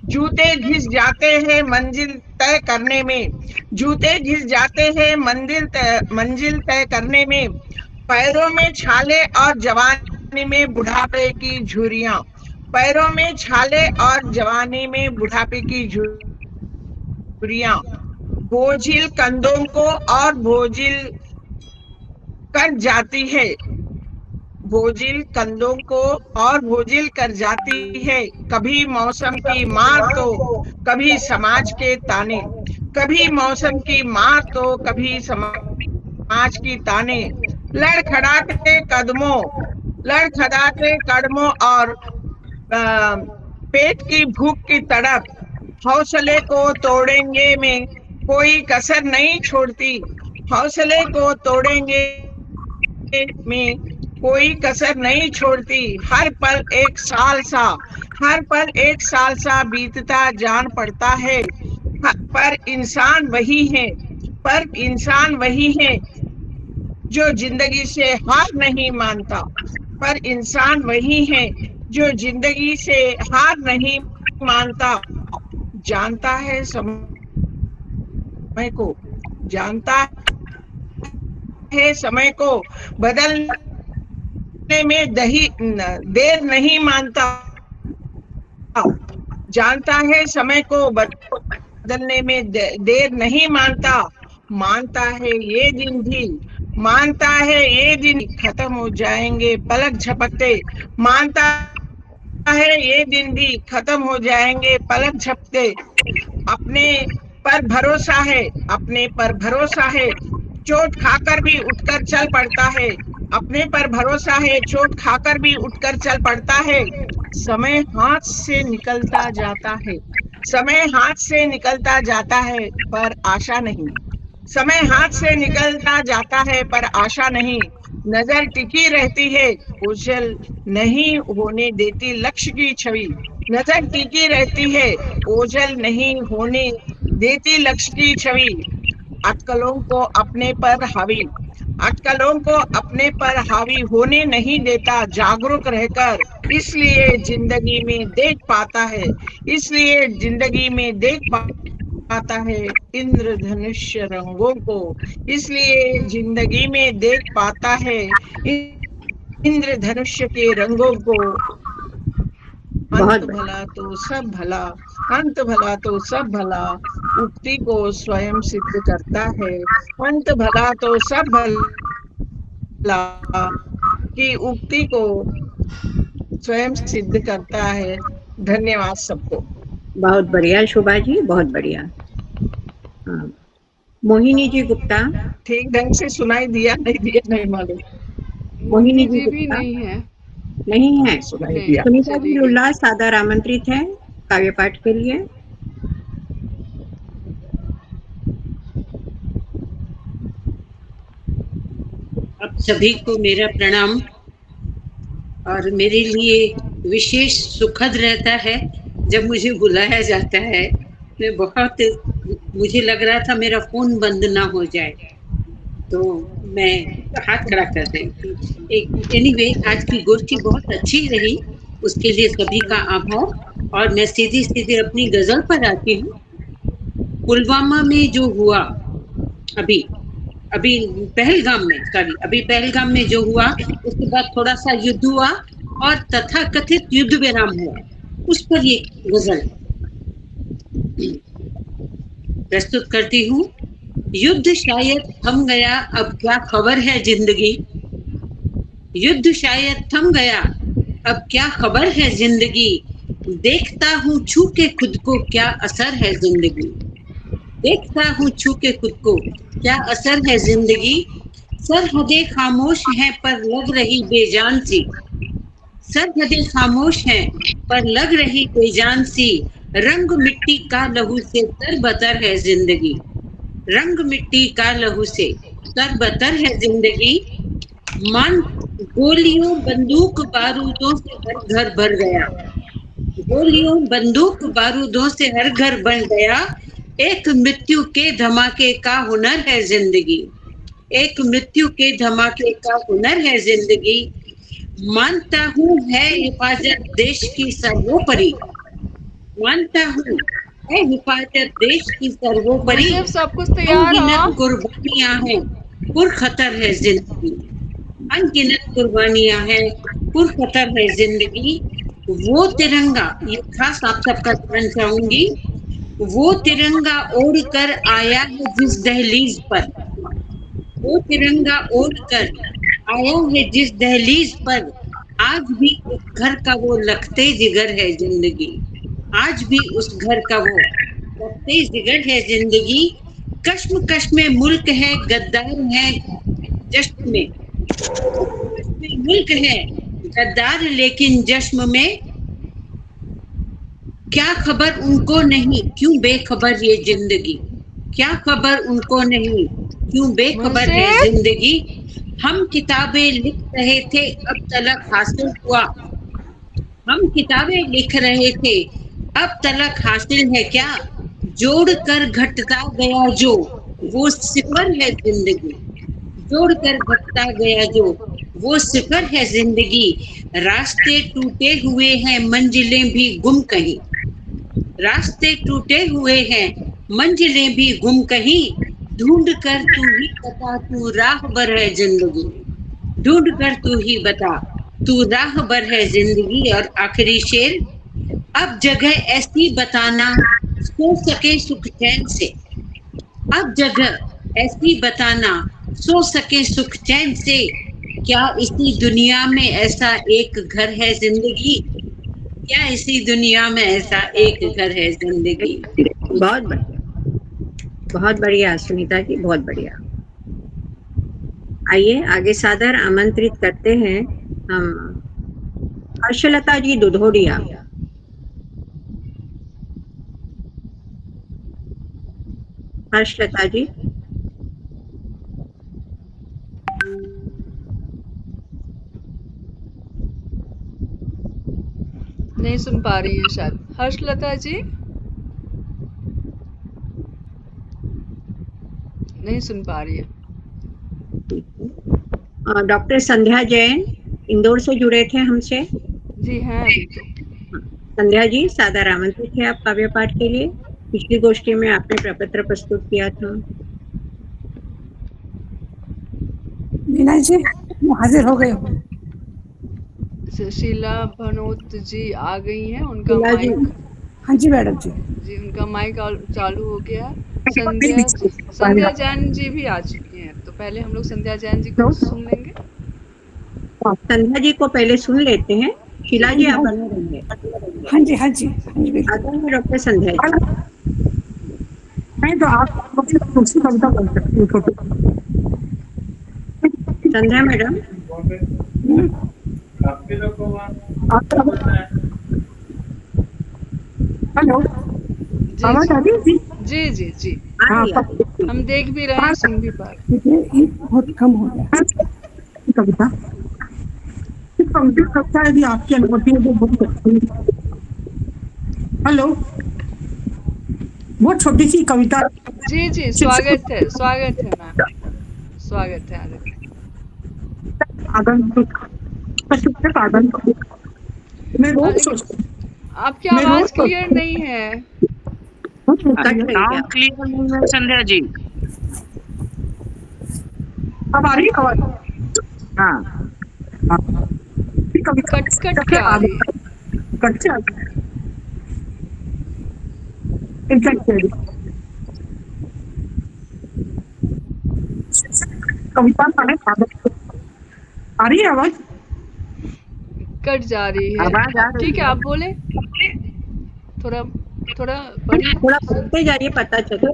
जूते घिस जाते हैं मंजिल तय करने में। जूते घिस जाते हैं मंजिल तय करने में। पैरों में छाले और जवानी में बुढ़ापे की झुर्रियां। पैरों में छाले और जवानी में बुढ़ापे की झुर्रियां। बोझिल कंधों को और बोझिल कर जाती है। बोझिल कंधों को और बोझिल कर जाती है। कभी मौसम की मार तो कभी समाज के ताने। कभी मौसम की मार तो कभी समाज की ताने। लड़खड़ाते कदमों और पेट की भूख की तड़प। हौसले को तोड़ेंगे में कोई कसर नहीं छोड़ती। हौसले को तोड़ेंगे में कोई कसर नहीं छोड़ती। हर पल एक साल सा बीतता जान पड़ता है। पर इंसान वही है जो जिंदगी से हार नहीं मानता। पर इंसान वही है जो जिंदगी से हार नहीं मानता। जानता है समय को, जानता है समय को बदलने में देर नहीं मानता। जानता है समय को बदलने में देर नहीं मानता। मानता है ये दिन खत्म हो जाएंगे पलक झपकते। मानता है ये दिन भी खत्म हो जाएंगे पलक झपकते। अपने पर भरोसा है चोट खाकर भी उठकर चल पड़ता है। अपने पर भरोसा है चोट खाकर भी उठकर चल पड़ता है। समय हाथ से निकलता जाता है पर आशा नहीं। समय हाथ से निकलता जाता है पर आशा नहीं। नजर टिकी रहती है ओझल नहीं होने देती लक्ष्य की छवि। नजर टिकी रहती है, ओझल नहीं होने देती लक्ष्य की छवि। अटकलों को अपने पर हावी, अटकलों को अपने पर हावी होने नहीं देता जागरूक रहकर। इसलिए जिंदगी में देख पाता है, इसलिए जिंदगी में देख पाता है इंद्रधनुष्य रंगों को, इसलिए जिंदगी में देख पाता है इंद्रधनुष्य के रंगों को। अंत भला तो सब भला, अंत भला तो सब भला, उक्ति को स्वयं सिद्ध करता है। अंत भला तो सब भला की उक्ति को स्वयं सिद्ध करता है। धन्यवाद सबको। बहुत बढ़िया शोभा जी, बहुत बढ़िया। हाँ। मोहिनी जी गुप्ता। ठीक ढंग से सुनाई दिया नहीं मालूम। मोहिनी जी भी गुप्ता नहीं है। नहीं है। सुनाई दिया। सुनीता जी लुल्ला सादर आमंत्रित है काव्य पाठ के लिए। आप सभी को मेरा प्रणाम। और मेरे लिए विशेष सुखद रहता है जब मुझे बुलाया जाता है। मैं बहुत, मुझे लग रहा था मेरा फोन बंद ना हो जाए, तो मैं हाथ खड़ा कर रही थी। एनीवे, आज की गोष्ठी बहुत अच्छी रही, उसके लिए सभी का आभार। और मैं सीधी सीधी अपनी गजल पर आती हूँ। पुलवामा में जो हुआ, अभी पहलगाम में जो हुआ, उसके बाद थोड़ा सा युद्ध हुआ और तथाकथित युद्ध विराम हुआ, उस पर ये गजल प्रस्तुत करती हूँ। युद्ध शायद थम गया, अब क्या खबर है जिंदगी। युद्ध शायद थम गया, अब क्या खबर है जिंदगी। देखता हूँ छू के खुद को, क्या असर है जिंदगी। देखता हूँ छू के खुद को, क्या असर है जिंदगी। सरहदें खामोश हैं पर लग रही बेजान सी। सरहदें खामोश हैं पर लग रही बेजान सी। रंग मिट्टी का लहू से तरबतर है जिंदगी। रंग मिट्टी का लहू से तरबतर है जिंदगी। मान गोलियों बंदूक बारूदों से हर घर भर गया। गोलियों बंदूक बारूदों से हर घर बन गया। एक मृत्यु के धमाके का हुनर है जिंदगी। एक मृत्यु के धमाके का हुनर है जिंदगी। मानता हूँ है हिफाजत देश की सर्वोपरि। मानता हूँ है हिफाजत देश की सर्वोपरि। सब कुछ तैयार अनगिनत कुर्बानियां हैं, पुरखतर है जिंदगी। अनगिनत कुर्बानियां हैं, पुरखतर है जिंदगी। वो तिरंगा, ये खास आप सबका ध्यान चाहूंगी। वो तिरंगा ओढ़ कर आया है जिस दहलीज पर। वो तिरंगा ओढ़ कर आया है जिस दहलीज पर। आज भी उस घर का वो लखते जिगर है जिंदगी। आज भी उस घर का वो लखते जिगर है जिंदगी। कश्म कश्म मुल्क है, गद्दार है जश्न में। मुल्क है गद्दार लेकिन जश्न में। क्या खबर उनको नहीं, क्यों बेखबर ये जिंदगी। क्या खबर उनको नहीं, क्यों बेखबर है जिंदगी। हम किताबें लिख रहे थे, अब तलक हासिल हुआ। हम किताबें लिख रहे थे, अब तलक हासिल है क्या। जोड़ कर घटता गया जो, वो सिफर है जिंदगी। जोड़ कर घटता गया जो, वो सिफर है जिंदगी। रास्ते टूटे हुए हैं, मंजिलें भी गुम कहीं। रास्ते टूटे हुए हैं, मंजिलें भी गुम कहीं। ढूंढ कर तू ही बता, तू राहबर है जिंदगी। ढूंढ कर तू ही बता, तू राहबर है जिंदगी। और आखिरी शेर, अब जगह ऐसी बताना सो सके सुख चैन से। अब जगह ऐसी बताना सो सके सुख चैन से। क्या इसी दुनिया में ऐसा एक घर है जिंदगी। क्या इसी दुनिया में ऐसा एक घर है जिंदगी। बहुत बढ़िया, बहुत बढ़िया सुनीता जी, बहुत बढ़िया। आइए आगे सादर आमंत्रित करते हैं हम हर्षलता जी दुधोडिया। हर्षलता जी। नहीं सुन पा रही हैं शायद। हर्षलता जी नहीं सुन पा रही है। डॉक्टर संध्या जैन इंदौर से जुड़े थे हमसे। जी हैं अभी तो। संध्या जी सादर आमंत्रित थे आप काव्य पाठ के लिए। पिछली गोष्ठी में आपने प्रपत्र प्रस्तुत किया था। मीना जी मैं हाजिर हो गई हूँ। शीला भनोत जी आ गई हैं। उनका शीला जी। माइक हाँ जी मैडम जी। जी उनका माइक चालू हो गया। संध्या जैन जी भी आ चुकी हैं। तो पहले हम लोग संध्या जैन जी को सुन लेंगे। संध्या जी को पहले सुन लेते हैं। शीला जी आप बने रहेंगे। हाँ जी हाँ जी हाँ जी बिल्कुल। डॉक्टर संध्या जी नहीं तो आप दूसरी कविता बोल सकती हैं छोटी। संध्या मैडम हेलो आवाज आ रही है? जी जी जी हाँ हम देख भी रहे हैं सुन भी पा रहे ये बहुत कम हो गया कविता। कविता यदि आपकी अनुमति है तो बहुत अच्छी है। हेलो बहुत छोटी सी कविता। जी जी स्वागत है मैम स्वागत है। आगंतुक मैं रोज सोचती आपकी आवाज क्लियर नहीं है। साउंड क्लियर नहीं है संध्या जी। अब आ रही है आवाज? हाँ कट के आ रही है। कट से आ रही है। कविता आ रही है आवाज? कट जा रही है। ठीक है आप बोले थोड़ा बोलते जाइए पता चले।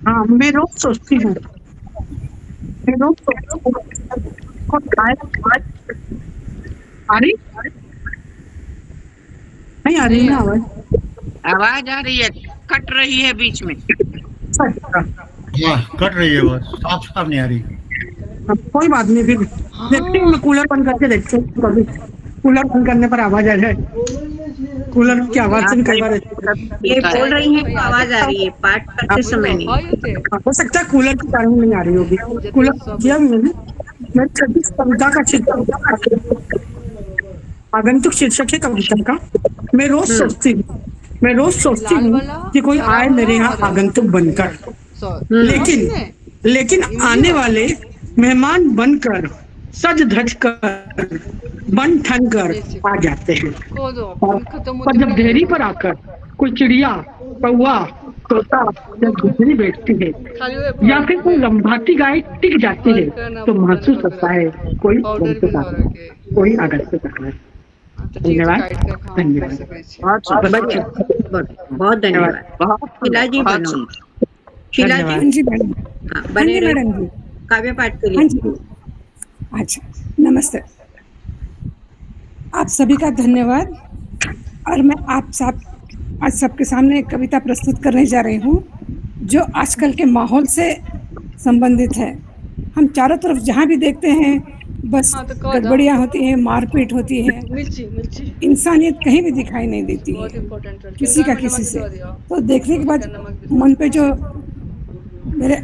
हाँ मैं रोज सोचती हूँ आ रही नहीं आ रही ना आवाज आ रही है कट रही है बीच में। कट रही है बस साफ नहीं आ रही। कोई बात नहीं फिर देखते हैं। मैं कूलर बंद करके देखते हूँ। कभी कूलर बंद करने पर आवाज आ जाए। कूलर की आवाज से कई बार ये बोल रही है आवाज आ रही है पाठ करते समय नहीं। हो सकता है कूलर के कारण नहीं आ रही होगी। कूलर किया मैंने। मैं कविता का शीर्षक आगंतुक शीर्षक है कविता का। मैं रोज सोचती हूँ कि कोई आए मेरे यहाँ आगंतुक बनकर, लेकिन आने वाले मेहमान बनकर सज धज कर बन ठन कर आ जाते हैं। और जब देरी पर आकर कोई चिड़िया कौवा तोता या घुसरी बैठती है या फिर कोई लंबाती गाय टिक जाती है तो महसूस होता है कोई कोई आगंतुक आ रहा है। धन्यवाद बहुत धन्यवाद। शीला जी बनो। शीला जी बने मैडम जी काव्य पाठ के लिए। अच्छा नमस्ते आप सभी का धन्यवाद। और मैं आज सबके सामने एक कविता प्रस्तुत करने जा रही हूँ जो आजकल के माहौल से संबंधित है। हम चारों तरफ जहाँ भी देखते हैं बस गड़बड़ियाँ होती हैं, मारपीट होती है, इंसानियत कहीं भी दिखाई नहीं देती है किसी का किसी से। तो देखने के बाद मेरे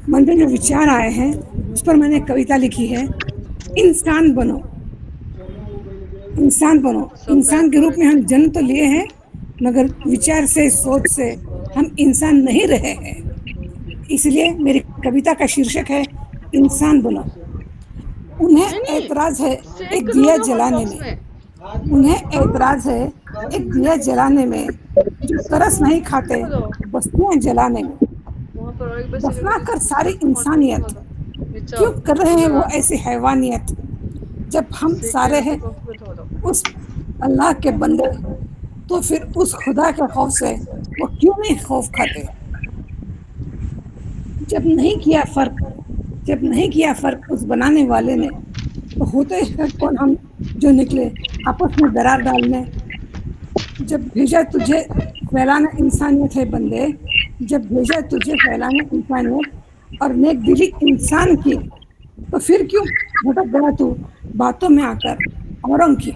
मन पे जो विचार आए हैं उस पर मैंने एक कविता लिखी है। इंसान बनो। इंसान के रूप में हम जन्म तो लिए हैं मगर विचार से सोच से हम इंसान नहीं रहे हैं। इसलिए मेरी कविता का शीर्षक है इंसान बनो। उन्हें ऐतराज है एक दिया जलाने में जो तरस नहीं खाते बस्तियां जलाने में। दफना कर सारी इंसानियत क्यों कर रहे हैं वो ऐसी हैवानियत। जब हम सारे हैं उस अल्लाह के बंदे तो फिर उस खुदा के खौफ से वो क्यों नहीं खौफ खाते। जब नहीं किया फर्क उस बनाने वाले ने तो होते हैं कौन हम जो निकले आपस में दरार डालने। जब भेजा तुझे फैलाना इंसानियत है बंदे, जब भेजा तुझे फैलाना इंसानियत और नेक दिली इंसान की तो फिर क्यों भटक गया तू बातों में आकर औरों की।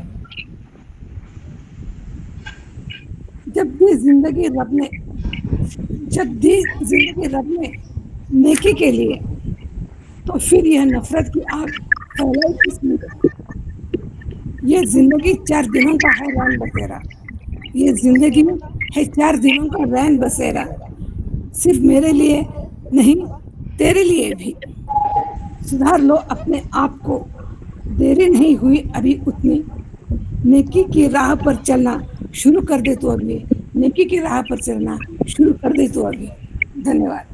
जब भी जिंदगी रब ने नेकी के लिए, तो फिर यह नफरत की आग फैलाई किस लिए? ये जिंदगी 4 दिनों का है रैन बसेरा, ये जिंदगी है 4 दिनों का रैन बसेरा, सिर्फ मेरे लिए नहीं तेरे लिए भी। सुधार लो अपने आप को, देरी नहीं हुई अभी उतनी, नेकी की राह पर चलना शुरू कर दे तो अभी, नेकी की राह पर चलना शुरू कर दे तो अभी। धन्यवाद।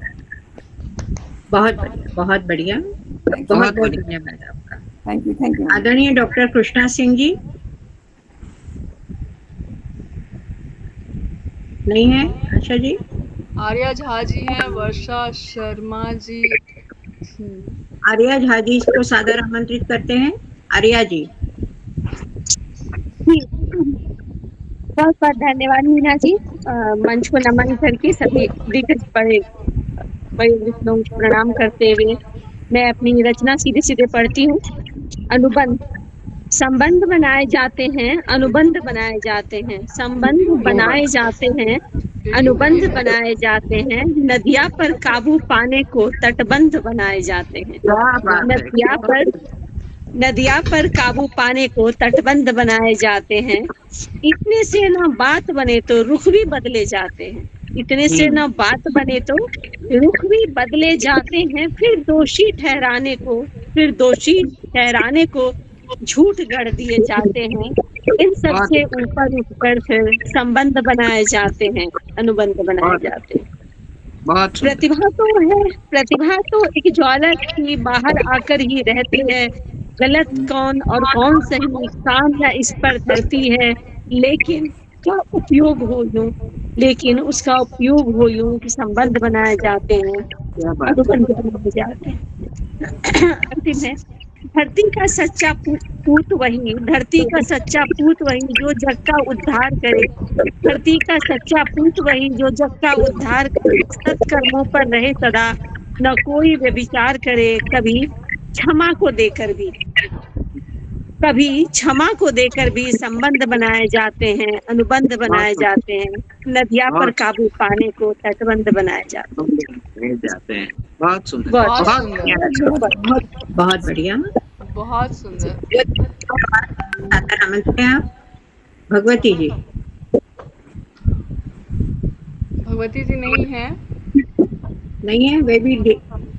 बहुत बढ़िया, बहुत बढ़िया, बहुत बहुत धन्यवाद आपका। Thank you. आदरणीय डॉक्टर कृष्णा सिंह जी नहीं है? अच्छा जी, आर्या झा जी हैं, वर्षा शर्मा जी। आर्या झा जी को सादर आमंत्रित करते हैं। आर्या जी। बहुत बहुत धन्यवाद मीना जी। मंच को नमन करके सभी दिग्गज बड़े लोगों को प्रणाम करते हुए मैं अपनी रचना सीधे सीधे पढ़ती हूँ। अनुबंध। संबंध बनाए जाते हैं, अनुबंध बनाए जाते हैं, संबंध बनाए जाते हैं, अनुबंध बनाए जाते हैं, नदिया पर काबू पाने को तटबंध बनाए जाते हैं। नदिया पर काबू पाने को तटबंध बनाए जाते हैं। इतने से ना बात बने तो रुख भी बदले जाते हैं, इतने से ना बात बने तो रुख भी बदले जाते हैं। फिर दोषी ठहराने को झूठ गढ़ दिए जाते हैं। इन सब से ऊपर उठकर फिर संबंध बनाए जाते हैं, अनुबंध बनाए जाते हैं। प्रतिभा तो एक ज्वाला की बाहर आकर ही रहती है। गलत कौन और कौन सही सामना इस पर धरती है, लेकिन क्या उपयोग हो यूं, लेकिन उसका उपयोग हो यूं कि संबंध बनाए जाते हैं, अनुबंध बनाए जाते हैं। अंतिम है, धरती का सच्चा पूत वही, धरती का सच्चा पूत वही जो जग का उद्धार करे। धरती का सच्चा पूत वही जो जग का उद्धार करे। सत्कर्मों पर रहे सदा, न कोई व्यभिचार करे। कभी क्षमा को देकर भी संबंध बनाए जाते हैं, अनुबंध बनाए जाते हैं। नदिया पर काबू पाने को तटबंध बनाए जाते हैं। बहुत सुंदर, बहुत बढ़िया, बहुत सुंदर। आमंत्रित हैं आप भगवती जी। भगवती जी नहीं है, वे भी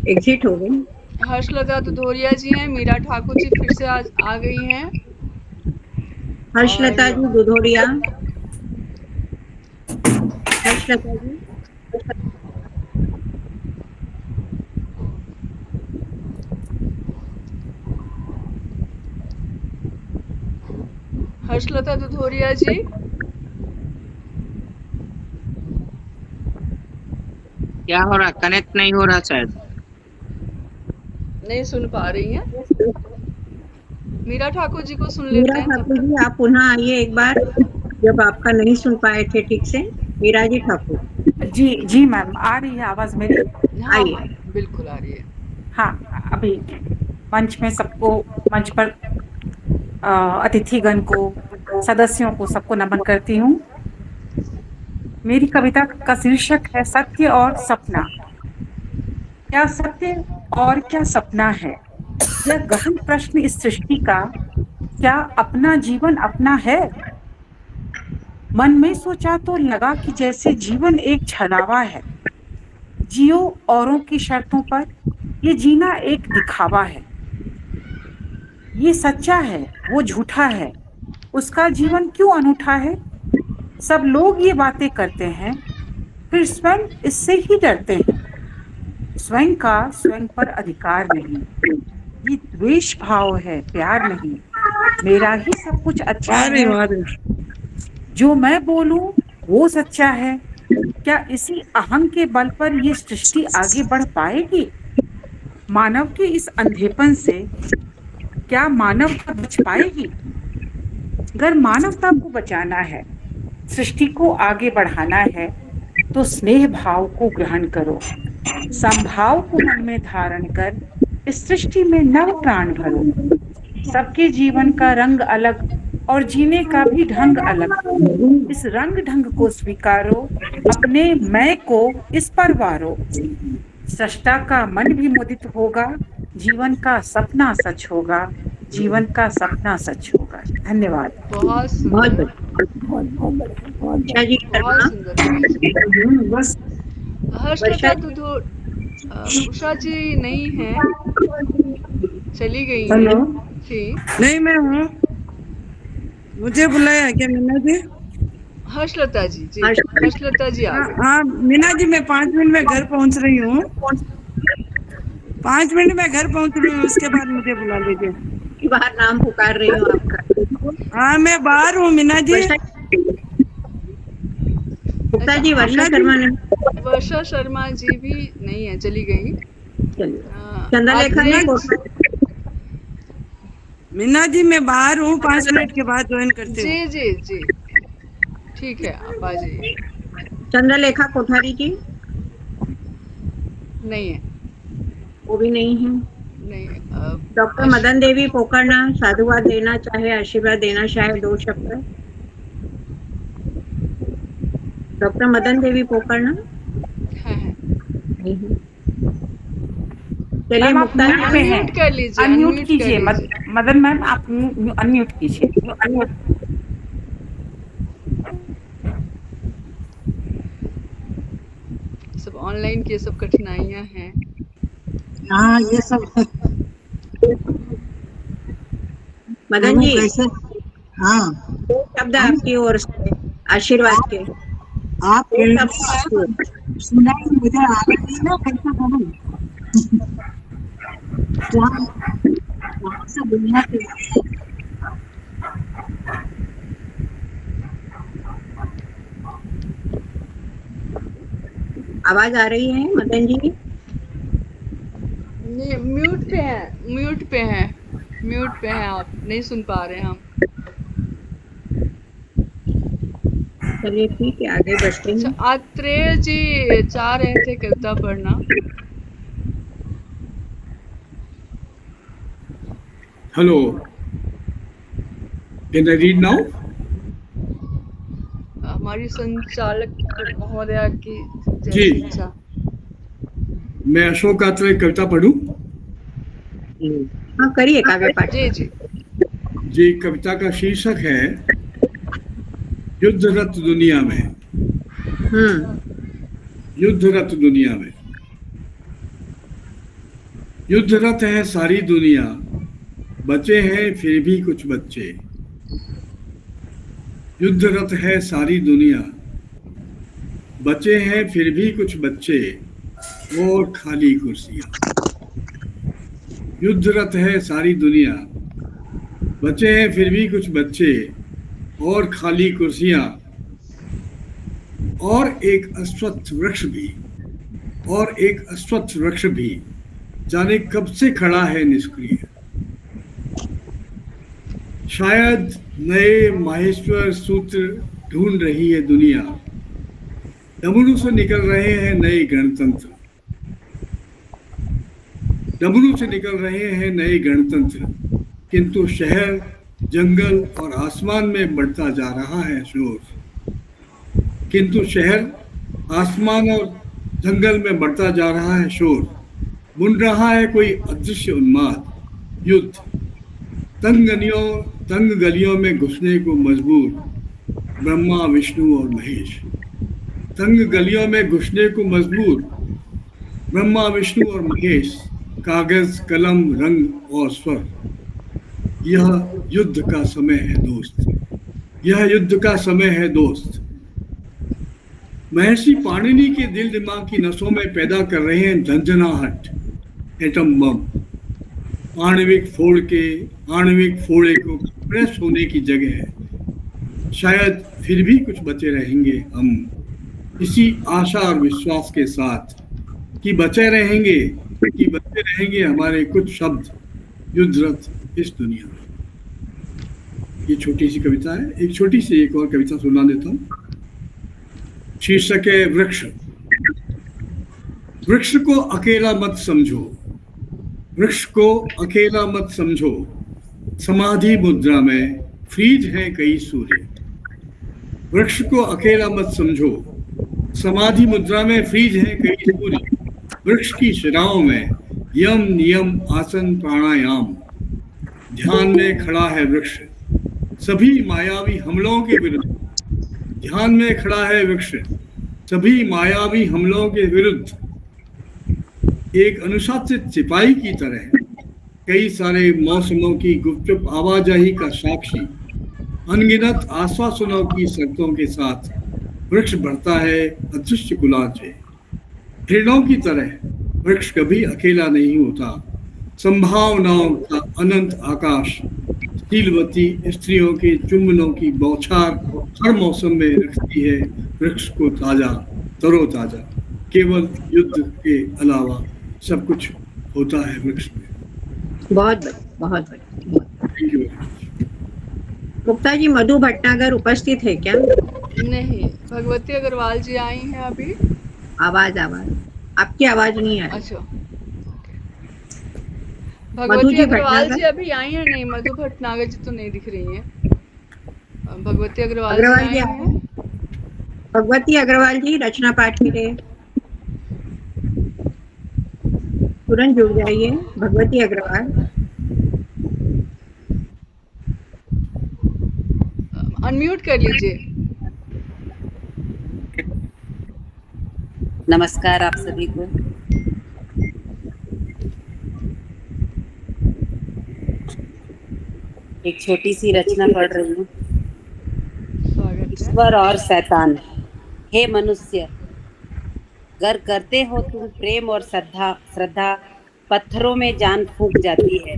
एग्जिट हो गई। हर्षलता दुधोरिया जी हैं, मीरा ठाकुर जी फिर से आज आ गई हैं। हर्षलता जी दुधोरिया, हर्षलता जी। हर्षलता दुधोरिया जी, क्या हो रहा? कनेक्ट नहीं हो रहा, शायद नहीं सुन पा रही हैं। मीरा ठाकुर जी को सुन लेते मीरा हैं। ठाकुर जी आप पुनः आइए एक बार, जब आपका नहीं सुन पाए थे ठीक से। मीरा जी ठाकुर जी मैम, आ रही है आवाज मेरी? आइए, बिल्कुल आ रही है। हाँ, अभी मंच में सबको, मंच पर अतिथिगण को, सदस्यों को, सबको नमन करती हूँ। मेरी कविता का शीर्षक है सत्य और सपना। क्या सत्य और क्या सपना है, यह गहन प्रश्न इस सृष्टि का। क्या अपना जीवन अपना है? मन में सोचा तो लगा कि जैसे जीवन एक छलावा है। जियो औरों की शर्तों पर, ये जीना एक दिखावा है। ये सच्चा है, वो झूठा है, उसका जीवन क्यों अनूठा है? सब लोग ये बातें करते हैं, फिर स्वयं इससे ही डरते हैं। स्वयं का स्वयं पर अधिकार नहीं, ये द्वेष भाव है, प्यार नहीं। मेरा ही सब कुछ अच्छा है, जो मैं बोलूं वो सच्चा है। क्या इसी अहं के बल पर ये सृष्टि आगे बढ़ पाएगी? मानव के इस अंधेपन से क्या मानवता बच पाएगी? अगर मानवता को बचाना है, सृष्टि को आगे बढ़ाना है, तो स्नेह भाव को ग्रहण करो। समभाव को मन में धारण कर इस सृष्टि में नव प्राण भरो। सबके जीवन का रंग अलग और जीने का भी ढंग अलग। इस रंग ढंग को स्वीकारो, अपने मैं को इस पर वारो। सृष्टा का मन भी मुदित होगा, जीवन का सपना सच होगा, जीवन का सपना सच होगा। धन्यवाद। बहुत बहुत सुंदर, वर्षा जी बहुत सुंदर। बस हर्षलता उषा जी नहीं है, चली गई है। हेलो, जी नहीं मैं हूँ, मुझे बुलाया क्या मीना जी? हर्षलता जी, जी हर्षलता जी आ गई। हाँ मीना जी, मैं 5 मिनट में घर पहुँच रही हूँ। 5 मिनट में घर पहुँच रही हूँ, उसके बाद मुझे बुला लीजिए। बाहर नाम पुकार रही हूँ आपका। हाँ मैं बाहर हूँ मीना जी। गुप्ता जी, वर्षा शर्मा ने, वर्षा शर्मा जी भी नहीं है, चली गई। चलिए चंद्रलेखा ने मीना जी मैं बाहर हूँ, 5 मिनट के बाद ज्वाइन करती हूँ। जी जी जी ठीक है, आप आ जाइए। चंद्रलेखा कोठारी जी नहीं है, वो भी नहीं है। नहीं डॉक्टर मदन देवी पोकरना, साधुवाद देना चाहे आशीर्वाद देना चाहे 2 शब्द। डॉक्टर मदन देवी पोकरना नहीं है। चलिए मुक्ता अनम्यूट कर लीजिए, अनम्यूट कीजिए मदन मैम, आप अनम्यूट कीजिए। सब ऑनलाइन की सब कठिनाइयां हैं। हाँ ये सब मदन जी, हाँ शब्द आपकी ओर से आशीर्वाद के। आप सुनाई, मुझे आ रही ना, कैसा करूँ? से बोलना आवाज आ रही है मदन जी? नहीं, म्यूट पे है, म्यूट पे है, म्यूट पे है, आप नहीं सुन पा रहे हम। चलिए ठीक है, आगे बढ़ते हैं। आत्रेय जी चाह रहे थे कविता पढ़ना। Hello, can I read now? हमारी संचालक महोदया की जी, इच्छा। मैं अशोक आत्रेय कविता पढ़ूं? हाँ करिए काव्य पाठ। जी जी जी, कविता का शीर्षक है युद्धरत दुनिया में। युद्धरत दुनिया में। युद्धरत है सारी दुनिया, बचे हैं फिर भी कुछ बच्चे। युद्धरत है सारी दुनिया, बचे हैं फिर भी कुछ बच्चे और खाली कुर्सियां। युद्धरत है सारी दुनिया, बचे हैं फिर भी कुछ बच्चे और खाली कुर्सियां, और एक अश्वत्थ वृक्ष भी, और एक अश्वत्थ वृक्ष भी जाने कब से खड़ा है निष्क्रिय। शायद नए माहेश्वर सूत्र ढूंढ रही है दुनिया, डमरू से निकल रहे हैं नए गणतंत्र। डमरू से निकल रहे हैं नए गणतंत्र, किंतु शहर, जंगल और आसमान में बढ़ता जा रहा है शोर। किंतु शहर, आसमान और जंगल में बढ़ता जा रहा है शोर। बुन रहा है कोई अदृश्य उन्माद। युद्ध तंग गलियों में घुसने को मजबूर ब्रह्मा, विष्णु और महेश। तंग गलियों में घुसने को मजबूर ब्रह्मा, विष्णु और महेश। कागज, कलम, रंग और स्वर। यह युद्ध का समय है दोस्त, यह युद्ध का समय है दोस्त। महर्षि पाणिनि के दिल दिमाग की नसों में पैदा कर रहे हैं झंझनाहट एटम बम। आणविक फोड़े को प्रेस होने की जगह है। शायद फिर भी कुछ बचे रहेंगे हम, इसी आशा और विश्वास के साथ कि बचे रहेंगे हमारे कुछ शब्द युद्धरत इस दुनिया में। ये छोटी सी कविता है। एक छोटी सी एक और कविता सुना देता हूँ। शीर्षक है वृक्ष। वृक्ष को अकेला मत समझो, वृक्ष को अकेला मत समझो। समाधि मुद्रा में फ्रीज हैं कई सूर्य। वृक्ष को अकेला मत समझो, समाधि मुद्रा में फ्रीज हैं कई सूर्य। वृक्ष की शिराओं में यम नियम आसन प्राणायाम। ध्यान में खड़ा है वृक्ष सभी मायावी हमलों के विरुद्ध। ध्यान में खड़ा है वृक्ष सभी मायावी हमलों के विरुद्ध। एक अनुशासित सिपाही की तरह कई सारे मौसमों की गुपचुप आवाजाही का साक्षी, अनगिनत आश्वासनों की शर्तों के साथ वृक्ष बढ़ता है अदृश्य गुलाब से। हिरणों की तरह वृक्ष कभी अकेला नहीं होता। संभावनाओं का अनंत आकाश शीलवती स्त्रियों के चुंबनों की बौछार हर मौसम में रखती है वृक्ष को ताजा तरोताजा। केवल युद्ध के अलावा सब कुछ होता है वृक्ष में। बहुत मुक्ता जी, मधु भटनागर उपस्थित है क्या? नहीं, भगवती अग्रवाल जी आई हैं अभी। आवाज आपकी आवाज नहीं आ रही। अच्छा, भगवती अग्रवाल जी अभी आई हैं? नहीं, मधु भटनागर जी तो नहीं दिख रही हैं। भगवती अग्रवाल जी आई हैं। भगवती अग्रवाल जी रचना पाठ के लिए तुरंत जुड़ जाइए। भगवती अग्रवाल, अनम्यूट कर लीजिए। नमस्कार आप सभी को। एक छोटी सी रचना पढ़ रही हूँ। ईश्वर और शैतान। हे मनुष्य, गर करते हो तुम प्रेम और श्रद्धा पत्थरों में जान फूंक जाती है।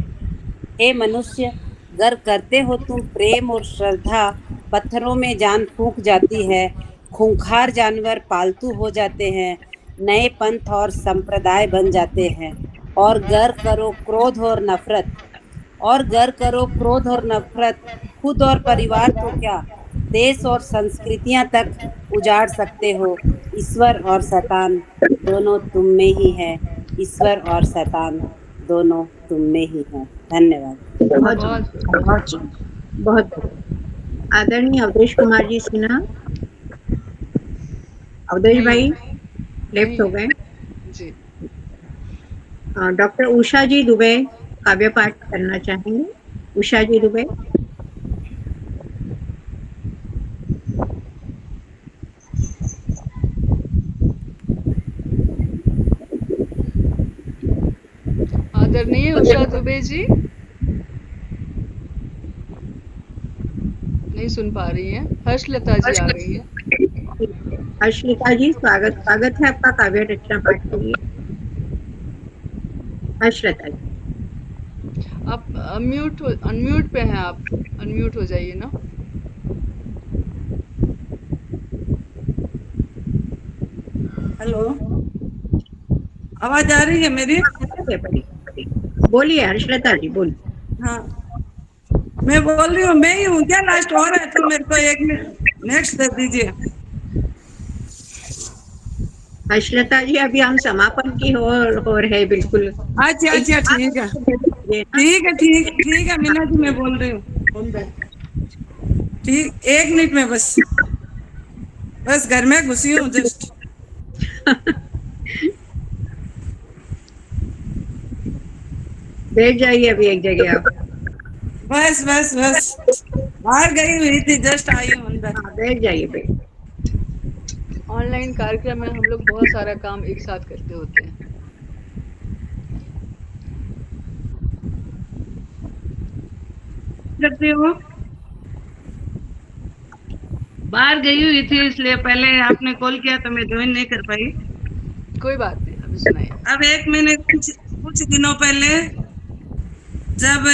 हे मनुष्य, गर करते हो तुम प्रेम और श्रद्धा पत्थरों में जान फूंक जाती है। खूंखार जानवर पालतू हो जाते हैं, नए पंथ और संप्रदाय बन जाते हैं। और गर करो क्रोध और नफरत खुद और परिवार तो क्या, देश और संस्कृतियां तक उजाड़ सकते हो। ईश्वर और शैतान दोनों तुम में ही है। ईश्वर और शैतान दोनों तुम में ही है। धन्यवाद। बहुत आदरणीय अवधेश कुमार जी सिन्हा। अवधेश भाई लेफ्ट हो गए जी। डॉक्टर उषा जी दुबे काव्य पाठ करना चाहेंगे। उषा जी दुबे। आदरणीय उषा दुबे जी नहीं सुन पा रही हैं। हर्षलता जी आ गई है। हर्षलता जी स्वागत है आपका काव्य रचना पाठ के लिए। हर्षलता जी आप अनम्यूट पे हैं। आप अनम्यूट हो जाइए ना। हेलो, आवाज आ रही है मेरी? बोलिए हर्षलता जी, बोलिए। हाँ, मैं बोल रही हूँ। मैं ही हूँ क्या? लास्ट हो रहा है तो मेरे को एक मिनट नेक्स्ट दे दीजिए। हर्षलता जी, अभी हम समापन की हो रहे बिल्कुल। अच्छा ठीक है मीना जी, मैं बोल रही हूँ। ठीक, 1 मिनट में बस घर में घुसी हूँ जस्ट। बैठ जाइए अभी एक जगह आप। बस बाहर गई हुई थी, जस्ट आई हूँ अंदर। बैठ जाइए। ऑनलाइन कार्यक्रम में हम लोग बहुत सारा काम एक साथ करते होते हैं। करती हूँ, बाहर गई हुई थी इसलिए पहले आपने कॉल किया तो मैं ज्वाइन नहीं कर पाई। कोई बात नहीं, अभी सुनाइए। अब एक मैंने कुछ दिनों पहले जब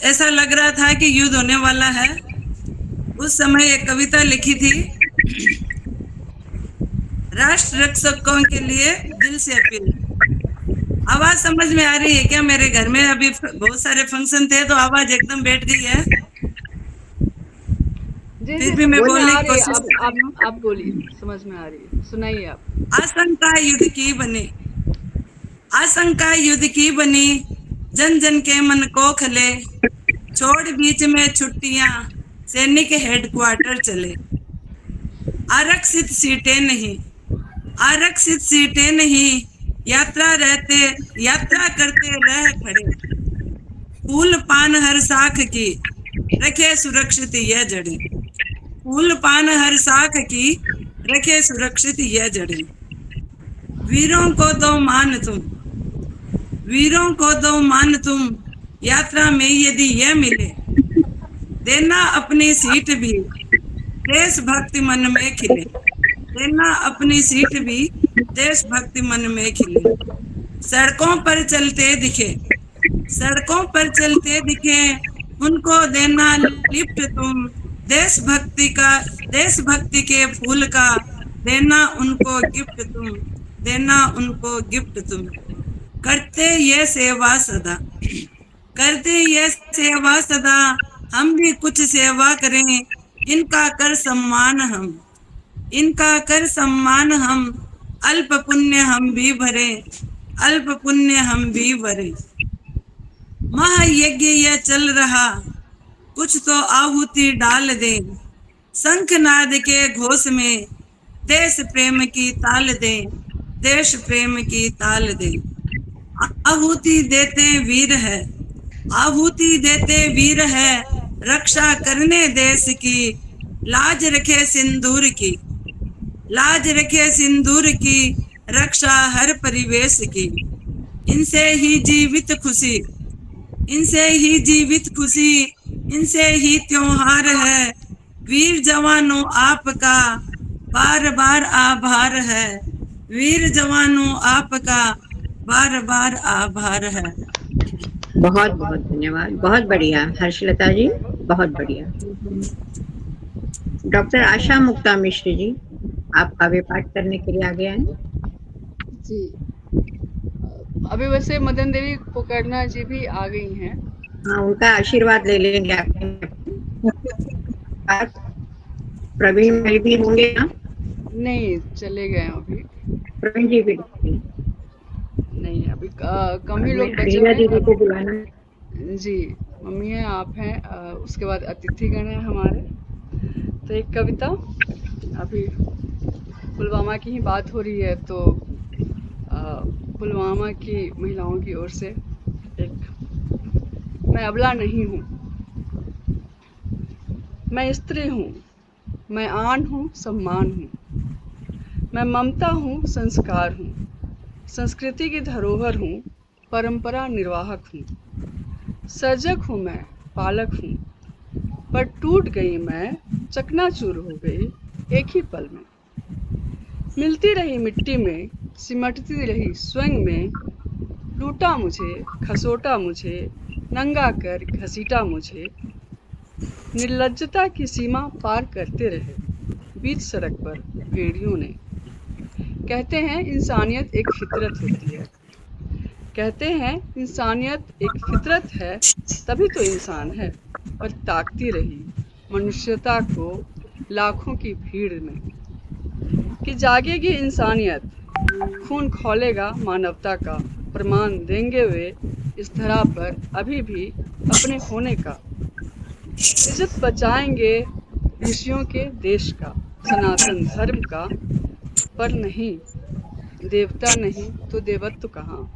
ऐसा लग रहा था कि युद्ध होने वाला है, उस समय एक कविता लिखी थी। राष्ट्र रक्षकों के लिए दिल से अपील। आवाज समझ में आ रही है क्या? मेरे घर में अभी बहुत सारे फंक्शन थे तो आवाज एकदम बैठ गई है। फिर भी मैं बोलने की कोशिश। आप बोलिए, समझ में आ रही है, सुनाइए आप। आशंका युद्ध की बनी, जन जन के मन को खले। छोड़ बीच में छुट्टियां, सैनिक हेडक्वार्टर चले। आरक्षित सीटें नहीं, आरक्षित सीटें नहीं, यात्रा करते रह खड़े। फूल पान हर साख की, रखे सुरक्षित यह जड़ें। फूल पान हर साख की, रखे सुरक्षित यह जड़ें। वीरों को दो मान तुम, वीरों को दो मान तुम, यात्रा में यदि यह मिले। देना अपनी सीट भी, देशभक्ति मन में खिले। देना अपनी सीट भी, देशभक्ति मन में खिले। सड़कों पर चलते दिखे, सड़कों पर चलते दिखे, उनको देना लिफ्ट तुम। देशभक्ति के फूल का देना उनको गिफ्ट तुम। देना उनको गिफ्ट तुम। करते ये सेवा सदा, करते ये सेवा सदा, हम भी कुछ सेवा करें। इनका कर सम्मान हम, इनका कर सम्मान हम, अल्प पुण्य हम भी भरे, अल्प पुण्य हम भी भरे। महायज्ञ यह चल रहा, कुछ तो आहुति डाल दे। शंखनाद के घोष में देश प्रेम की ताल दे, देश प्रेम की ताल दे। आहुति देते वीर है, आहुति देते वीर है, रक्षा करने देश की। लाज रखे सिंदूर की, लाज रखे सिंदूर की, रक्षा हर परिवेश की। इनसे ही जीवित खुशी, इनसे ही जीवित खुशी, इनसे ही त्योहार है। वीर जवानों आपका बार बार आभार है, वीर जवानों आपका बार बार आभार है। बहुत बहुत धन्यवाद, बहुत बढ़िया हर्षलता जी, बहुत बढ़िया। डॉक्टर आशा मुक्ता मिश्र जी, आप काव्य पाठ करने के लिए आगे आए। जी, अभी वैसे मदन देवी पोकरना जी भी आ गई हैं। हाँ, उनका आशीर्वाद ले लेंगे आप। प्रवीण भाई भी होंगे ना? नहीं, चले गए अभी। प्रवीण जी भी नहीं, अभी कम ही लोग बचे हैं। दीदी को बुलाना। जी, मम्मी है, आप हैं, उसके बाद अतिथिगण है हमारे। तो एक कविता, अभी पुलवामा की ही बात हो रही है, तो पुलवामा की महिलाओं की ओर से एक, मैं अबला नहीं हूँ, मैं स्त्री हूँ, मैं आन हूँ, सम्मान हूँ, मैं ममता हूँ, संस्कार हूँ, संस्कृति की धरोहर हूँ, परंपरा निर्वाहक हूँ। सर्जक हूँ मैं, पालक हूँ, पर टूट गई मैं, चकनाचूर हो गई एक ही पल में। मिलती रही मिट्टी में, सिमटती रही स्वयं में, लूटा मुझे, खसोटा मुझे, नंगा कर घसीटा मुझे। निर्लज्जता की सीमा पार करते रहे बीच सड़क पर भेड़ियों ने। कहते हैं इंसानियत एक फितरत होती है, कहते हैं इंसानियत एक फितरत है, तभी तो इंसान है। पर ताकती रही मनुष्यता को लाखों की भीड़ में, कि जागेगी इंसानियत, खून खौलेगा मानवता का, प्रमाण देंगे वे इस धरा पर अभी भी अपने होने का। इज्जत बचाएंगे ऋषियों के देश का, सनातन धर्म का, पर नहीं देवता नहीं तो देवत्व कहाँ,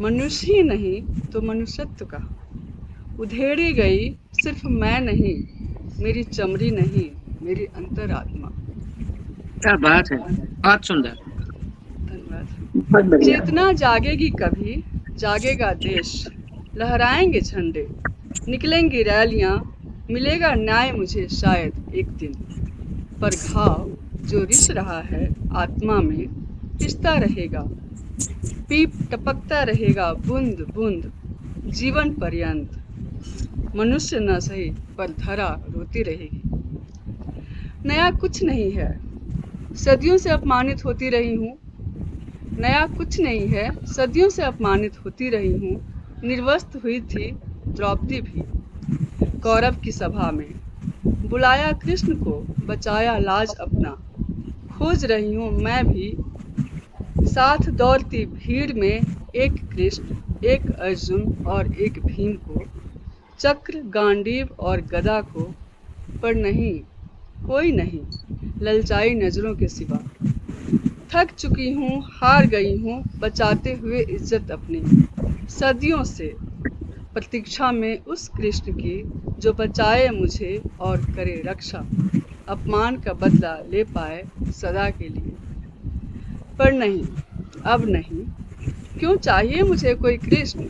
मनुष्य ही नहीं तो मनुष्यत्व कहाँ। उधेड़ी गई सिर्फ मैं नहीं, मेरी चमड़ी नहीं, मेरी अंतरात्मा। क्या बात है, बहुत सुंदर, धन्यवाद। चेतना जागेगी कभी, जागेगा देश, लहराएंगे झंडे, निकलेंगी रैलियां, मिलेगा न्याय मुझे शायद एक दिन। पर घाव जो रिस रहा है आत्मा में, रिश्ता रहेगा, पीप टपकता रहेगा बूंद बूंद जीवन पर्यंत। मनुष्य न सही पर धरा रोती रहेगी। नया कुछ नहीं है, सदियों से अपमानित होती रही हूँ। नया कुछ नहीं है, सदियों से अपमानित होती रही हूँ। निर्वस्त्र हुई थी द्रौपदी भी कौरव की सभा में। बुलाया कृष्ण को, बचाया लाज अपना। खोज रही हूँ मैं भी साथ दौड़ती भीड़ में, एक कृष्ण, एक अर्जुन और एक भीम को। चक्र, गांडीव और गदा को, पर नहीं, कोई नहीं, ललचाई नजरों के सिवा। थक चुकी हूँ, हार गई हूँ, बचाते हुए इज्जत अपनी, सदियों से प्रतीक्षा में उस कृष्ण की जो बचाए मुझे और करे रक्षा, अपमान का बदला ले पाए सदा के लिए। पर नहीं, अब नहीं, क्यों चाहिए मुझे कोई कृष्ण,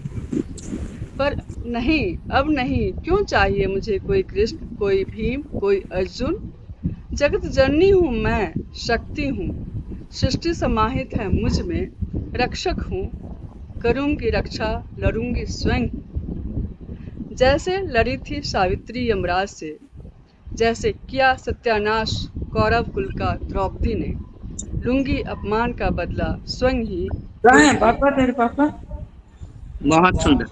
पर नहीं, अब नहीं, क्यों चाहिए मुझे कोई कृष्ण, कोई भीम, कोई अर्जुन। जगत जननी हूँ मैं, शक्ति हूँ, सृष्टि समाहित है मुझ में, रक्षक हूँ, करूँगी रक्षा, लड़ूंगी स्वयं। जैसे लड़ी थी सावित्री यमराज से, जैसे किया सत्यानाश कौरव कुल का द्रौपदी ने, लूंगी अपमान का बदला स्वयं ही। पापा तेरे पापा बहुत सुंदर।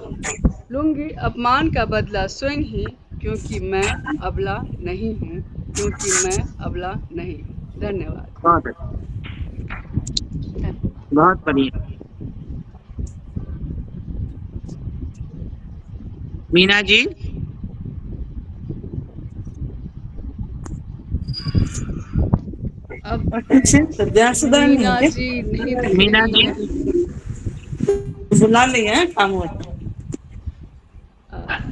लूंगी अपमान का बदला स्वयं ही, क्योंकि मैं अबला नहीं हूँ, क्योंकि मैं अबला नहीं हूँ। धन्यवाद। बहुत बढ़िया। मीना जी, अब मीना जी नहीं दिख मीना रही जी है। बुला लिया खामोश।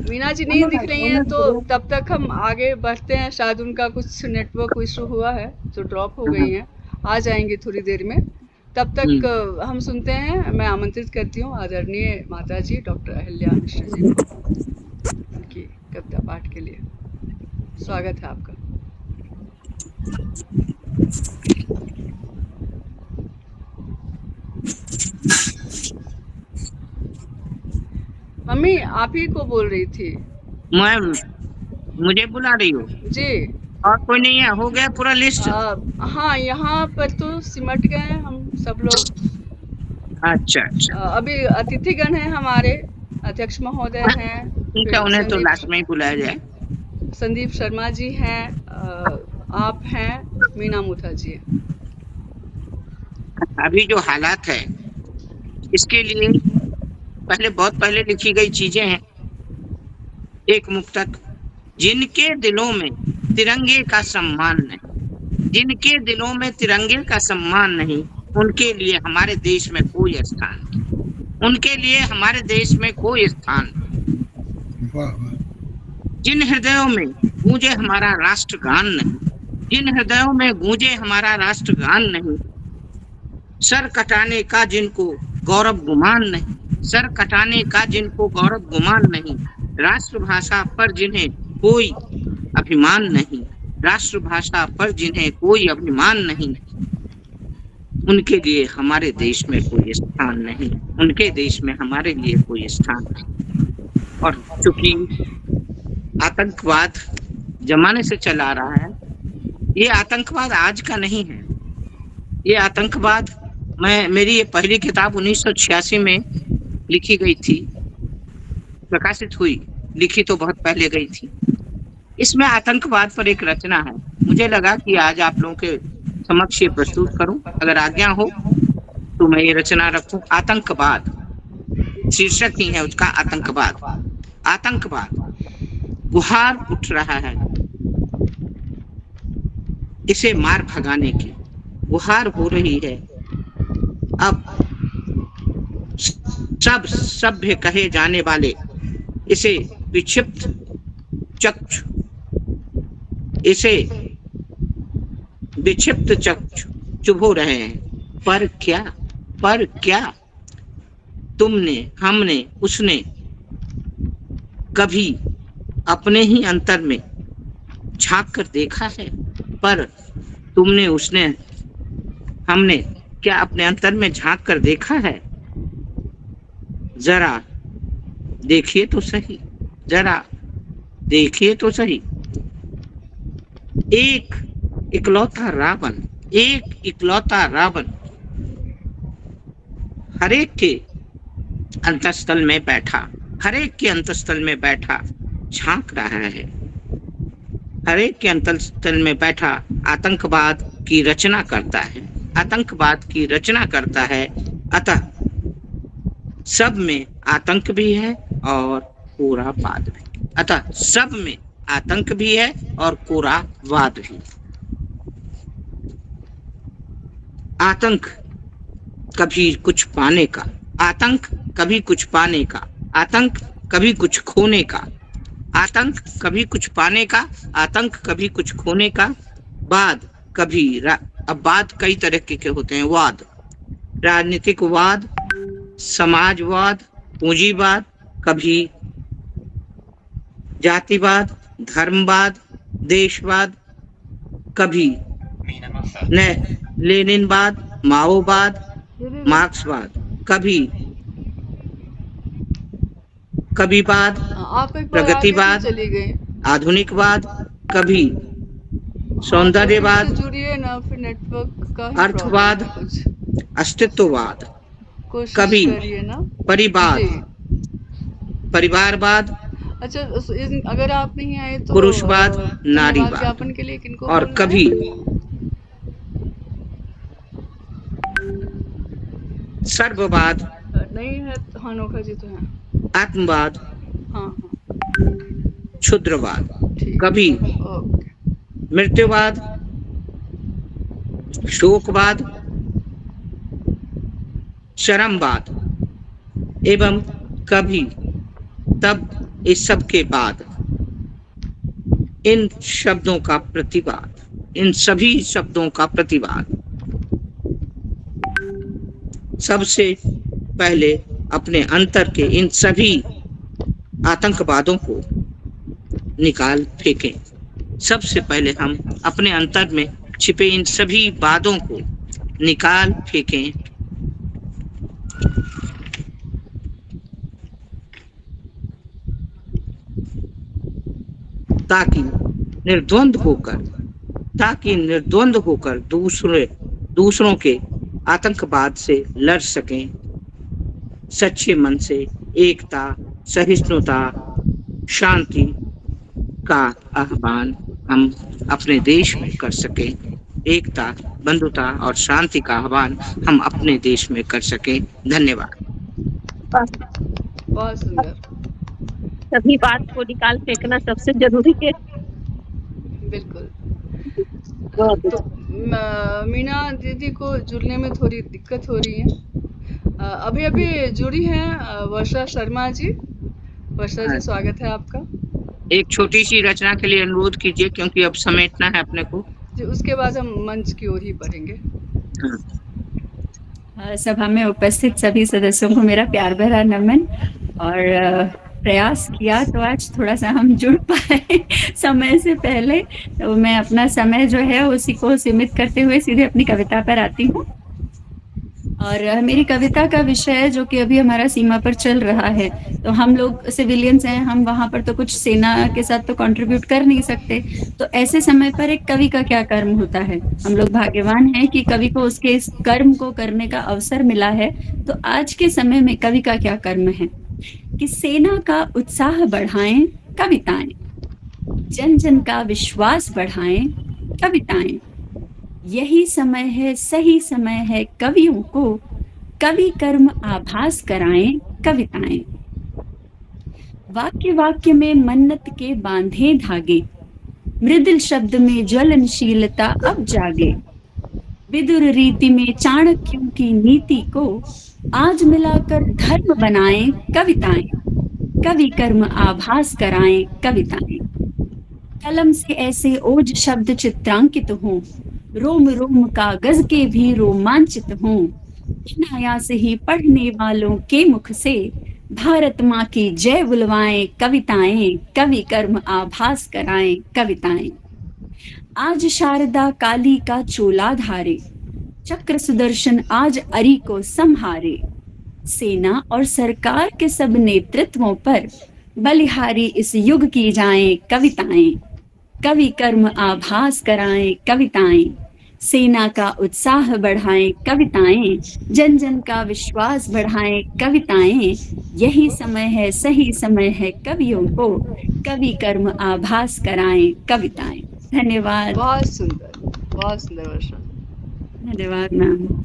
मीना जी नहीं दिख रही हैं, तो तब तक हम आगे बढ़ते हैं। शायद उनका कुछ नेटवर्क इशू हुआ है तो ड्रॉप हो गई हैं, आ जाएंगी थोड़ी देर में। तब तक हम सुनते हैं। मैं आमंत्रित करती हूँ आदरणीय माता जी डॉक्टर अहिल्या मिश्रा जी को उनकी कविता पाठ के लिए। स्वागत है आपका। मम्मी आप ही को बोल रही थी। मैं, मुझे बुला रही हो जी? और कोई नहीं है? हो गया पूरा लिस्ट? हाँ, यहाँ पर तो सिमट गए हैं हम सब लोग। अच्छा। अभी अतिथिगण हैं हमारे, अध्यक्ष महोदय हैं, ठीक है, उन्हें तो लास्ट में ही बुलाया जाए। संदीप शर्मा जी हैं, आप हैं, मीना मुथा जी हैं। अभी जो हालात है इसके लिए बहुत पहले लिखी गई चीजें हैं। एक मुक्तक, जिनके दिलों में तिरंगे का सम्मान नहीं, जिनके दिलों में तिरंगे का सम्मान नहीं, उनके लिए हमारे देश में कोई स्थान नहीं, उनके लिए हमारे देश में कोई स्थान नहीं। जिन हृदयों में गूंजे हमारा राष्ट्रगान नहीं, जिन हृदयों में गूंजे हमारा राष्ट्रगान नहीं, सर कटाने का जिनको गौरव गुमान नहीं, सर कटाने का जिनको गौरव गुमान नहीं, राष्ट्रभाषा पर जिन्हें कोई अभिमान नहीं, राष्ट्रभाषा पर जिन्हें कोई अभिमान नहीं, उनके लिए हमारे देश में कोई स्थान नहीं, उनके देश में हमारे लिए कोई स्थान नहीं। और चूंकि आतंकवाद जमाने से चला आ रहा है, ये आतंकवाद आज का नहीं है। ये आतंकवाद, मेरी ये पहली किताब 1986 में लिखी गई थी, प्रकाशित हुई, लिखी तो बहुत पहले गई थी। इसमें आतंकवाद पर एक रचना है। मुझे लगा कि आज आप लोगों के समक्ष ये प्रस्तुत करूं, अगर आज्ञा हो तो मैं ये रचना रखूं। आतंकवाद शीर्षक ही है उसका, आतंकवाद। आतंकवाद गुहार उठ रहा है, इसे मार भगाने की गुहार हो रही है। अब सब सभ्य कहे जाने वाले इसे विक्षिप्त चक्षु, इसे विक्षिप्त चक्षु चुभो रहे हैं। पर क्या तुमने, हमने, उसने कभी अपने ही अंतर में झांक कर देखा है? पर तुमने, उसने, हमने क्या अपने अंतर में झांक कर देखा है? जरा देखिए तो सही, जरा देखिए तो सही। एक इकलौता रावण हरेक के अंतस्थल में बैठा, हरेक के अंतस्थल में बैठा झांक रहा है। हरेक के अंतस्थल में बैठा आतंकवाद की रचना करता है, आतंकवाद की रचना करता है। अतः सब में आतंक भी है और पूरा वाद भी। अतः सब में आतंक भी है और कोरा वाद भी। आतंक कभी कुछ पाने का, आतंक कभी कुछ पाने का, आतंक कभी कुछ खोने का, आतंक कभी कुछ पाने का, आतंक कभी कुछ खोने का, वाद कभी अब वाद कई तरह के होते हैं। वाद, राजनीतिक वाद, समाजवाद, पूंजीवाद, कभी जातिवाद, धर्मवाद, देशवाद, कभी लेनिनवाद, माओवाद, मार्क्सवाद, कभिवाद, प्रगतिवाद, आधुनिकवाद, कभी सौंदर्यवाद, जुड़िए ना, फिर नेटवर्क का अर्थवाद, अस्तित्ववाद, कभी परिवारवाद, अच्छा अगर आप नहीं आए तो पुरुषवाद, नारीवाद, के लिए किनको और कभी सर्ववाद, नहीं है तो अनोखा जी तो है, आत्मवाद, हाँ क्षुद्रवाद, कभी मृत्युवाद, शोकवाद, चरमवाद, एवं कभी तब इस सब के बाद इन शब्दों का प्रतिवाद, इन सभी शब्दों का प्रतिवाद। सबसे पहले अपने अंतर के इन सभी आतंकवादों को निकाल फेंकें। सबसे पहले हम अपने अंतर में छिपे इन सभी वादों को निकाल फेंकें, ताकि निर्द्वंद होकर दूसरों के आतंकवाद से लड़ सकें। सच्चे मन से एकता, सहिष्णुता, शांति का आह्वान हम अपने देश में कर सकें। एकता, बंधुता और शांति का आह्वान हम अपने देश में कर सकें। धन्यवाद। बहुत सुंदर। सभी बात को निकाल फेंकना सबसे जरूरी है। बिल्कुल। तो मीना दीदी को जुड़ने में थोड़ी दिक्कत हो रही है। अभी जुड़ी हैं वर्षा शर्मा जी। वर्षा जी स्वागत है आपका। एक छोटी सी रचना के लिए अनुरोध कीजिए, क्योंकि अब समेटना है अपने को जी। उसके बाद हम मंच की ओर ही बढ़ेंगे। सभा में उपस्थित सभी सदस्यों को मेरा प्यार भरा नमन। और प्रयास किया तो आज थोड़ा सा हम जुड़ पाए समय से पहले, तो मैं अपना समय जो है उसी को सीमित करते हुए सीधे अपनी कविता पर आती हूँ। और मेरी कविता का विषय जो कि अभी हमारा सीमा पर चल रहा है, तो हम लोग सिविलियंस हैं, हम वहाँ पर तो कुछ सेना के साथ तो कंट्रीब्यूट कर नहीं सकते। तो ऐसे समय पर एक कवि का क्या कर्म होता है। हम लोग भाग्यवान हैं कि कवि को उसके इस कर्म को करने का अवसर मिला है। तो आज के समय में कवि का क्या कर्म है कि सेना का उत्साह बढ़ाएं कविताएं, जन जन का विश्वास बढ़ाएं कविताएं। यही समय है, सही समय है कवियों को कवि कर्म आभास कराएं कविताएं। वाक्य वाक्य में मन्नत के बांधे धागे, मृदुल शब्द में ज्वलनशीलता अब जागे। विदुर रीति में चाणक्यों की नीति को आज मिलाकर धर्म बनाएं कविताएं। कवि कर्म आभास कराएं कविताएं। कलम से ऐसे ओज शब्द चित्रांकित हों, रोम रोम कागज के भी रोमांचित हों। अनायास ही पढ़ने वालों के मुख से भारत माँ की जय बुलवाएं कविताएं। कवि कर्म आभास कराएं कविताएं। आज शारदा काली का चोला धारे, चक्र सुदर्शन आज अरी को संहारे। सेना और सरकार के सब नेतृत्वों पर बलिहारी इस युग की जाएं कविताएं। कवि कर्म आभास कराएं कविताएं। सेना का उत्साह बढ़ाएं कविताएं, जन जन का विश्वास बढ़ाएं कविताएं। यही समय है, सही समय है कवियों को कवि कर्म आभास कराएं कविताएं। धन्यवाद। बहुत सुंदर वर्षा। धन्यवाद मैम।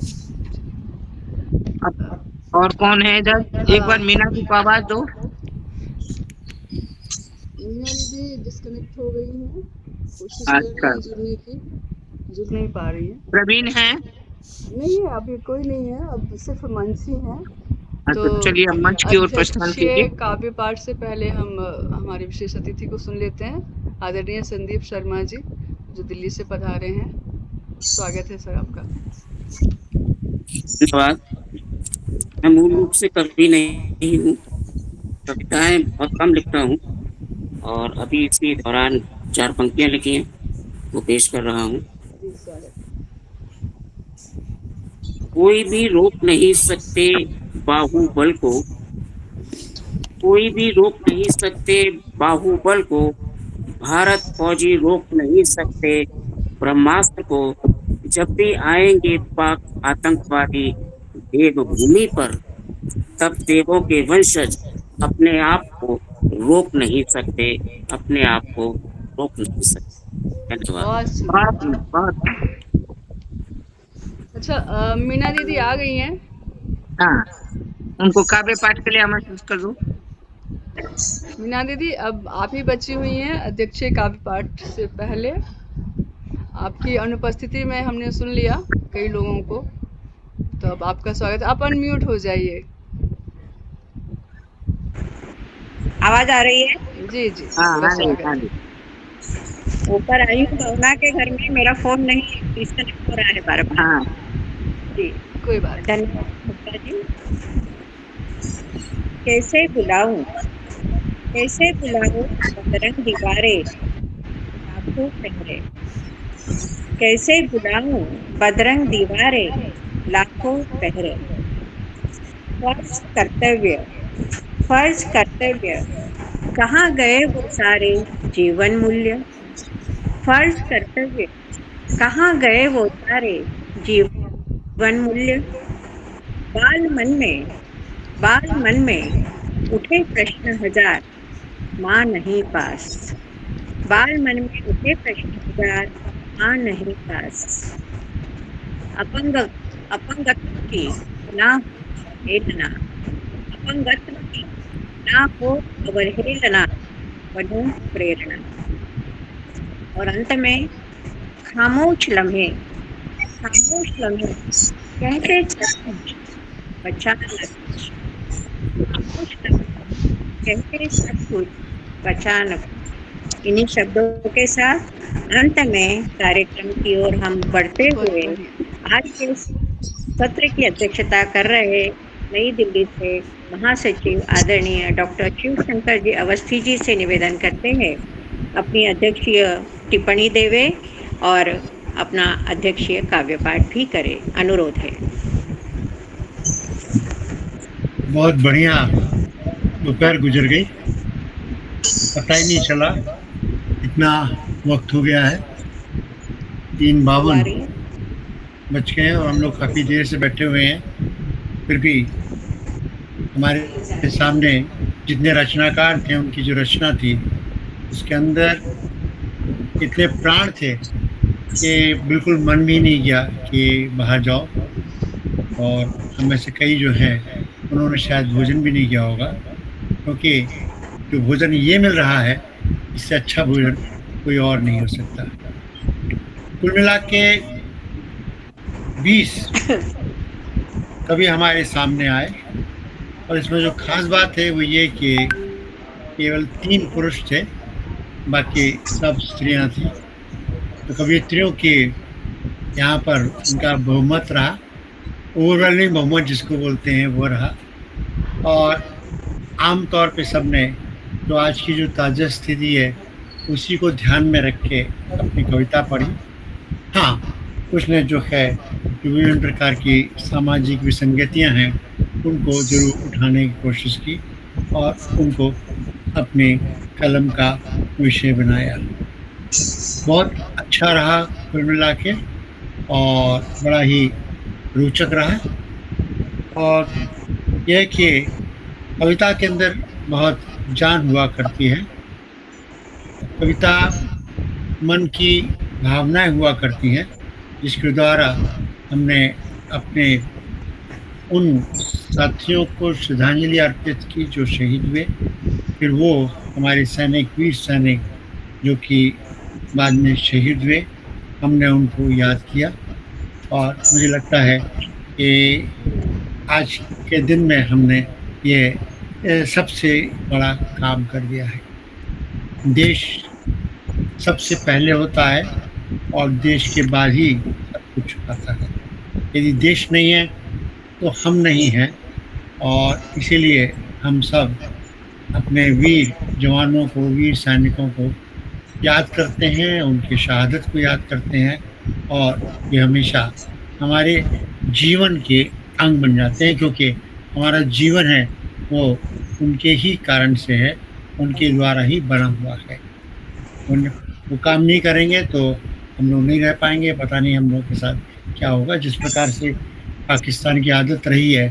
और कौन है इधर? एक बार मीना जी को आवाज दो। मीना दीदी डिस्कनेक्ट हो गई हैं, कोशिश कर रही हैं जुड़ने की, जुड़ नहीं पा रही है। प्रवीण है? नहीं है, अभी कोई नहीं है, अब सिर्फ मंच ही है। तो चलिए अब मंच की ओर प्रस्थान कीजिए। काव्य पाठ से पहले हम हमारे विशेष अतिथि को सुन लेते हैं, आदरणीय संदीप शर्मा जी जो दिल्ली से पधारे हैं। स्वागत है सर आपका। धन्यवाद। मैं मूल रूप से कवि नहीं हूँ, कविताएं बहुत कम लिखता हूँ और अभी इसी दौरान 4 पंक्तियां लिखी हैं वो पेश कर रहा हूँ। कोई भी रोक नहीं सकते बाहुबल को, कोई भी रोक नहीं सकते बाहुबल को, भारत फौजी रोक नहीं सकते ब्रह्मास्त्र को। जब भी आएंगे पाक आतंकवादी देवभूमि पर, तब देवों के वंशज अपने आप को रोक नहीं सकते, अपने आप को रोक नहीं सकते। धन्यवाद। अच्छा, मीना दीदी आ गई हैं? हाँ, उनको काव्य पाठ के लिए आमंत्रित कर दो। मीना दीदी अब आप ही बची हुई हैं अध्यक्षीय काव्य पाठ से पहले। आपकी अनुपस्थिति में हमने सुन लिया कई लोगों को, तो अब आपका स्वागत है। आप अनम्यूट हो जाइए। आवाज आ रही है? जी जी। ऊपर आई हूँ भावना के घर में, मेरा फोन नहीं डिस्कनेक्ट हो रहा है बार बार। हाँ जी, कोई बात। धन्यवाद जी। कैसे बुलाऊं, कैसे बुलाऊं बदरंग दीवारें लाखों पहरे, कैसे बुलाऊं बदरंग दीवारें लाखों पहरे। फर्ज कर्तव्य, फर्ज कर्तव्य, कहाँ गए वो सारे जीवन मूल्य। फर्ज कर्तव्य, कहाँ गए वो सारे जीवन मूल्य। बाल मन में उठे प्रश्न हजार, माँ नहीं पास। बाल मन में उठे प्रश्न हजार, माँ नहीं पास। अपंगत्व की ना हेलना, अपंगत्व की ना हो अवहेलना, बनो प्रेरणा। और अंत में खामोश लम्हे, खामोश लम्हे कहते सचमुच बचाना कुछ, खामोश लम्हे कहते सचमुच बचाना कुछ। इन्हीं शब्दों के साथ अंत में कार्यक्रम की ओर हम बढ़ते हुए आज के सत्र की अध्यक्षता कर रहे नई दिल्ली से महासचिव आदरणीय डॉक्टर शिवशंकर जी अवस्थी जी से निवेदन करते हैं अपनी अध्यक्षीय टिप्पणी देवे और अपना अध्यक्षीय काव्य पाठ भी करे। अनुरोध है। बहुत बढ़िया दोपहर गुजर गई, पता ही नहीं चला इतना वक्त हो गया है। 3:52 बज गए और हम लोग काफ़ी देर से बैठे हुए हैं। फिर भी हमारे सामने जितने रचनाकार थे उनकी जो रचना थी उसके अंदर इतने प्राण थे कि बिल्कुल मन भी नहीं किया कि बाहर जाओ। और हम में से कई जो हैं उन्होंने शायद भोजन भी नहीं किया होगा, क्योंकि जो भोजन ये मिल रहा है इससे अच्छा भोजन कोई और नहीं हो सकता। कुल मिला के 20 कवि हमारे सामने आए और इसमें जो खास बात है वो ये कि केवल 3 पुरुष थे, बाकी सब स्त्रियां थी। तो कवियत्रियों के यहाँ पर उनका बहुमत रहा, ओवरवेलमिंग बहुमत जिसको बोलते हैं वो रहा। और आम तौर पे सबने जो आज की जो ताज़ा स्थिति है उसी को ध्यान में रख के अपनी कविता पढ़ी। हाँ, कुछ ने जो है जो विभिन्न प्रकार की सामाजिक विसंगतियाँ हैं उनको जरूर उठाने की कोशिश की और उनको अपने कलम का विषय बनाया। बहुत अच्छा रहा कुल मिला के और बड़ा ही रोचक रहा। और यह कि कविता के अंदर बहुत जान हुआ करती है, कविता मन की भावनाएं हुआ करती हैं जिसके द्वारा हमने अपने उन साथियों को श्रद्धांजलि अर्पित की जो शहीद हुए फिर वो हमारे सैनिक, वीर सैनिक जो कि बाद में शहीद हुए, हमने उनको याद किया। और मुझे लगता है कि आज के दिन में हमने ये सबसे बड़ा काम कर दिया है। देश सबसे पहले होता है और देश के बाद ही सब कुछ आता है। यदि देश नहीं है तो हम नहीं हैं, और इसीलिए हम सब अपने वीर जवानों को, वीर सैनिकों को याद करते हैं, उनकी शहादत को याद करते हैं, और ये हमेशा हमारे जीवन के अंग बन जाते हैं, क्योंकि हमारा जीवन है वो उनके ही कारण से है, उनके द्वारा ही बना हुआ है। वो काम नहीं करेंगे तो हम लोग नहीं रह पाएंगे। पता नहीं हम लोग के साथ क्या होगा। जिस प्रकार से पाकिस्तान की आदत रही है,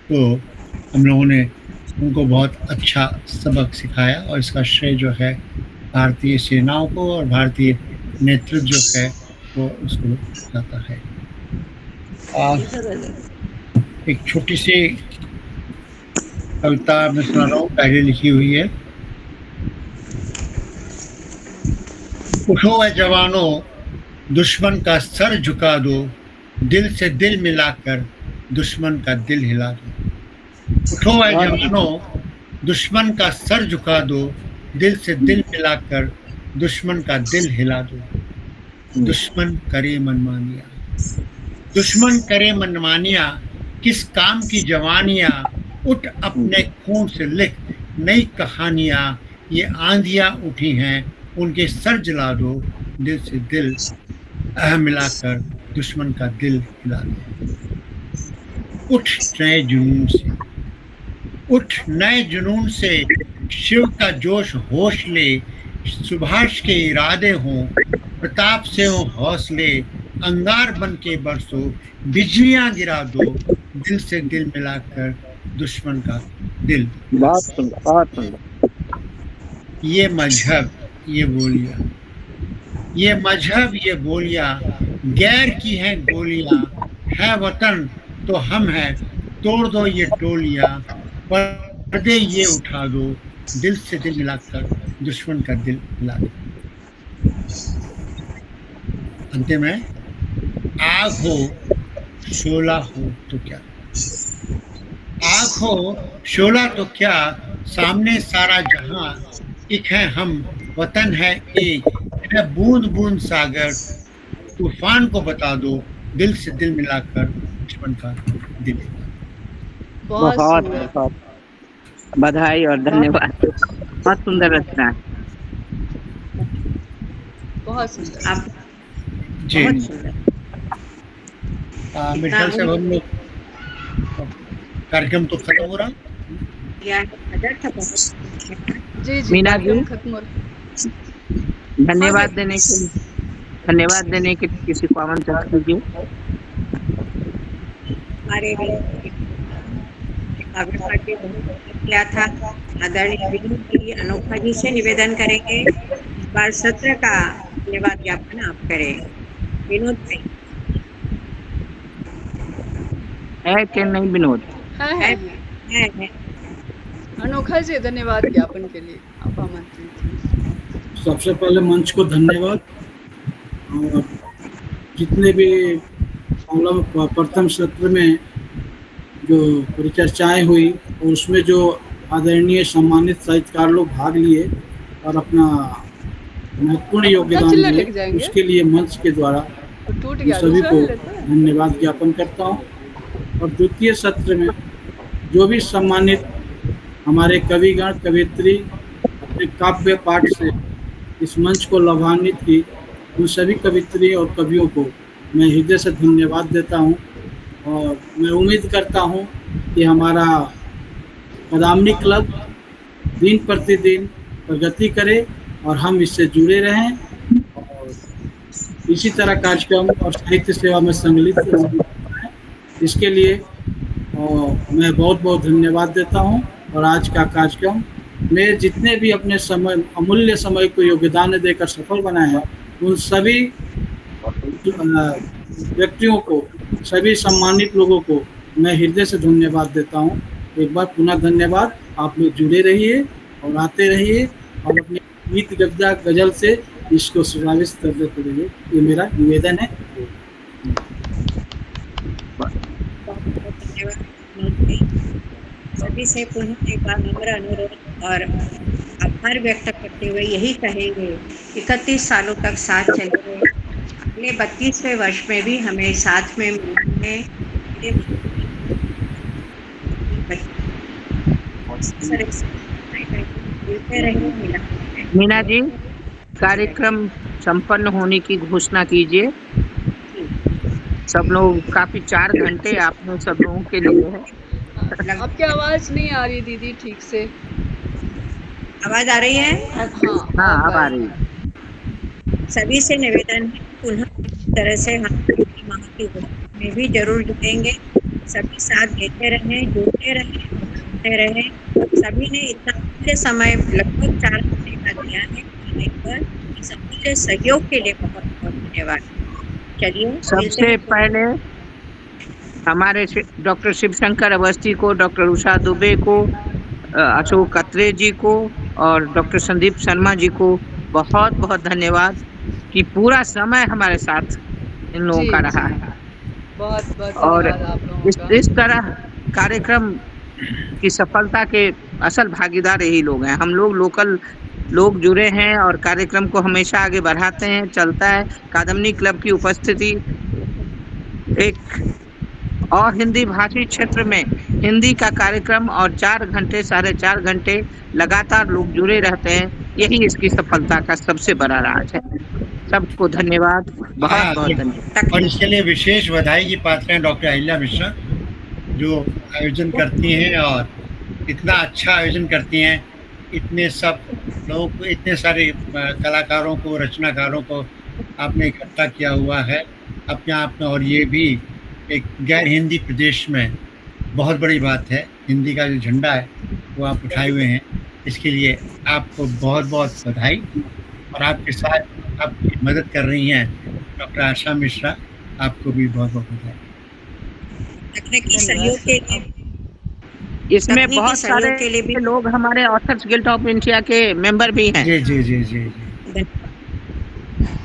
तो हम लोगों ने उनको बहुत अच्छा सबक सिखाया, और इसका श्रेय जो है भारतीय सेनाओं को और भारतीय नेतृत्व जो है वो उसको जाता है। एक छोटी सी कविता मैं सुना रहा हूँ, पहले लिखी हुई है। उठो है जवानों, दुश्मन का सर झुका दो, दिल से दिल मिलाकर दुश्मन का दिल हिला दो। उठो है जवानों, दुश्मन का सर झुका दो, दिल से दिल मिलाकर दुश्मन का दिल हिला दो। दुश्मन करे मनमानिया, दुश्मन करे मनमानिया, किस काम की जवानियाँ, उठ अपने खून से लिख नई कहानियाँ। ये आंधियाँ उठी हैं, उनके सर जला दो, दिल से दिल मिलाकर दुश्मन का दिल हिला दो। उठ नए जुनून से, उठ नए जुनून से, शिव का जोश होश ले, सुभाष के इरादे हों, प्रताप से हो हौसले, अंगार बन के बरसो, बिजलियां गिरा दो, दिल से दिल मिलाकर दुश्मन का दिल। बहुत सुंदर, बहुत सुंदर। ये मजहब ये बोलियां, ये मजहब ये बोलियां, गैर की हैं गोलियां, है वतन तो हम हैं, तोड़ दो ये टोलियां, पर्दे ये उठा दो, दिल से दिल मिलाकर दुश्मन का दिल मिला दो। अंतिम है, आग हो शोला हो तो क्या, आग हो शोला तो क्या, सामने सारा जहां, एक है हम वतन है एक, है बूंद बूंद सागर, तूफान को बता दो, दिल से दिल मिलाकर दुश्मन का दिल। बहुत बहुत बधाई और धन्यवाद। बहुत सुंदर रचना। बहुत सुंदर। आप जी बहुत सुंदर। मेरे ख्याल से हम लोग कार्यक्रम तो खत्म हो रहा जी जी मीना जी, खत्म हो धन्यवाद देने के लिए, धन्यवाद देने के लिए किसी को आमंत्रित कीजिए। हमारे किया था आदरणीय विनोद जी अनोखा जी से निवेदन करेंगे, इस बार सत्र का धन्यवाद ज्ञापन आप करें। विनोद भाई है कि नहीं विनोद? है। अनोखा जी धन्यवाद ज्ञापन के लिए आप आमंत्रित। सबसे पहले मंच को धन्यवाद, और जितने भी प्रथम सत्र में जो परिचर्चाएं हुई और उसमें जो आदरणीय सम्मानित साहित्यकार लोग भाग लिए और अपना महत्वपूर्ण योगदान दिए, उसके लिए मंच के द्वारा सभी को धन्यवाद ज्ञापन करता हूँ। और द्वितीय सत्र में जो भी सम्मानित हमारे कविगण कवियत्री अपने काव्य पाठ से इस मंच को लाभान्वित की, उन सभी कवित्री और कवियों को मैं हृदय से धन्यवाद देता हूं। और मैं उम्मीद करता हूं कि हमारा पदामनी क्लब दिन प्रतिदिन प्रगति करे और हम इससे जुड़े रहें और इसी तरह कार्यक्रम और साहित्य सेवा में सम्मिलित रहें। इसके लिए मैं बहुत बहुत धन्यवाद देता हूं। और आज का कार्यक्रम में जितने भी अपने समय, अमूल्य समय को योगदान देकर सफल बनाए हैं, उन सभी व्यक्तियों को, सभी सम्मानित लोगों को मैं हृदय से धन्यवाद देता हूं। एक बार पुनः धन्यवाद। आप लोग जुड़े रहिए और आते रहिए और अपने गीत गद्दा गजल से इसको सुशावित करते रहिए, ये मेरा निवेदन है। सभी से पुनः एक बार नम्र अनुरोध और आभार व्यक्त करते हुए यही कहेंगे, 31 सालों तक साथ चले, अगले 32वें वर्ष में भी हमें साथ में मिलने मीना जी, कार्यक्रम संपन्न होने की घोषणा कीजिए। सब लोग काफी 4 घंटे आपने सब लोगों के लिए है। आपकी आवाज नहीं आ रही दीदी ठीक से। आवाज आ रही है? हाँ, अब आ रही है। सभी से निवेदन है, पुनः इस तरह से हम माह की घोषणा में भी जरूर जुटेंगे। सभी साथ देते रहें, जुड़ते रहें, सुनते रहें। सभी ने इतना अमूल्य समय लगभग 4 घंटे का दिया है पर इस अमूल्य सहयोग के लिए बहुत बहुत धन्यवाद। चलिए, सबसे पहले हमारे डॉक्टर शिवशंकर अवस्थी को, डॉक्टर उषा दुबे को, अशोक कत्रे जी को और डॉक्टर संदीप शर्मा जी को बहुत बहुत धन्यवाद कि पूरा समय हमारे साथ इन लोगों का रहा है। बहुत बहुत और धन्यवाद आप लोगों का। इस तरह कार्यक्रम की सफलता के असल भागीदार यही लोग हैं। हम लोग लोकल लोग जुड़े हैं और कार्यक्रम को हमेशा आगे बढ़ाते हैं, चलता है। कादम्बनी क्लब की उपस्थिति एक और हिंदी भाषी क्षेत्र में हिंदी का कार्यक्रम और 4 घंटे 4.5 घंटे लगातार लोग जुड़े रहते हैं, यही इसकी सफलता का सबसे बड़ा राज है। सबको धन्यवाद, बहुत बहुत धन्यवाद। और इसके लिए विशेष बधाई की पात्र हैं डॉक्टर अहिल्या मिश्रा, जो आयोजन करती हैं और इतना अच्छा आयोजन करती हैं। इतने सब लोगों को, इतने सारे कलाकारों को, रचनाकारों को आपने इकट्ठा किया हुआ है अपने आप में, और ये भी एक गैर हिंदी प्रदेश में बहुत बड़ी बात है। हिंदी का जो झंडा है वो आप उठाए हुए हैं, इसके लिए आपको बहुत बहुत बधाई। और आपके साथ आपकी मदद कर रही हैं डॉक्टर आशा मिश्रा, आपको भी बहुत बहुत बधाई। तकनीकी सहयोग के लिए इसमें बहुत सारे लोग हमारे ऑथर्स गिल्ड ऑफ इंडिया के मेंबर भी हैं। जी जी जी जी,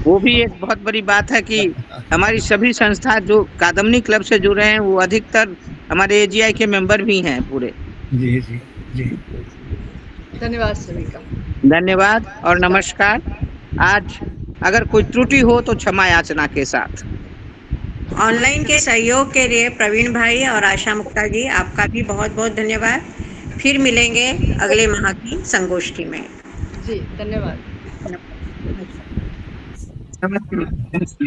वो भी एक बहुत बड़ी बात है कि हमारी सभी संस्था जो कादम्बनी क्लब से जुड़े हैं वो अधिकतर हमारे AGI के मेंबर भी हैं पूरे। जी जी जी, धन्यवाद सभी का। धन्यवाद और नमस्कार। आज अगर कोई त्रुटि हो तो क्षमा याचना के साथ। ऑनलाइन के सहयोग के लिए प्रवीण भाई और आशा मुक्ता जी, आपका भी बहुत बहुत धन्यवाद। फिर मिलेंगे अगले माह की संगोष्ठी में। जी धन्यवाद। नमस्ते।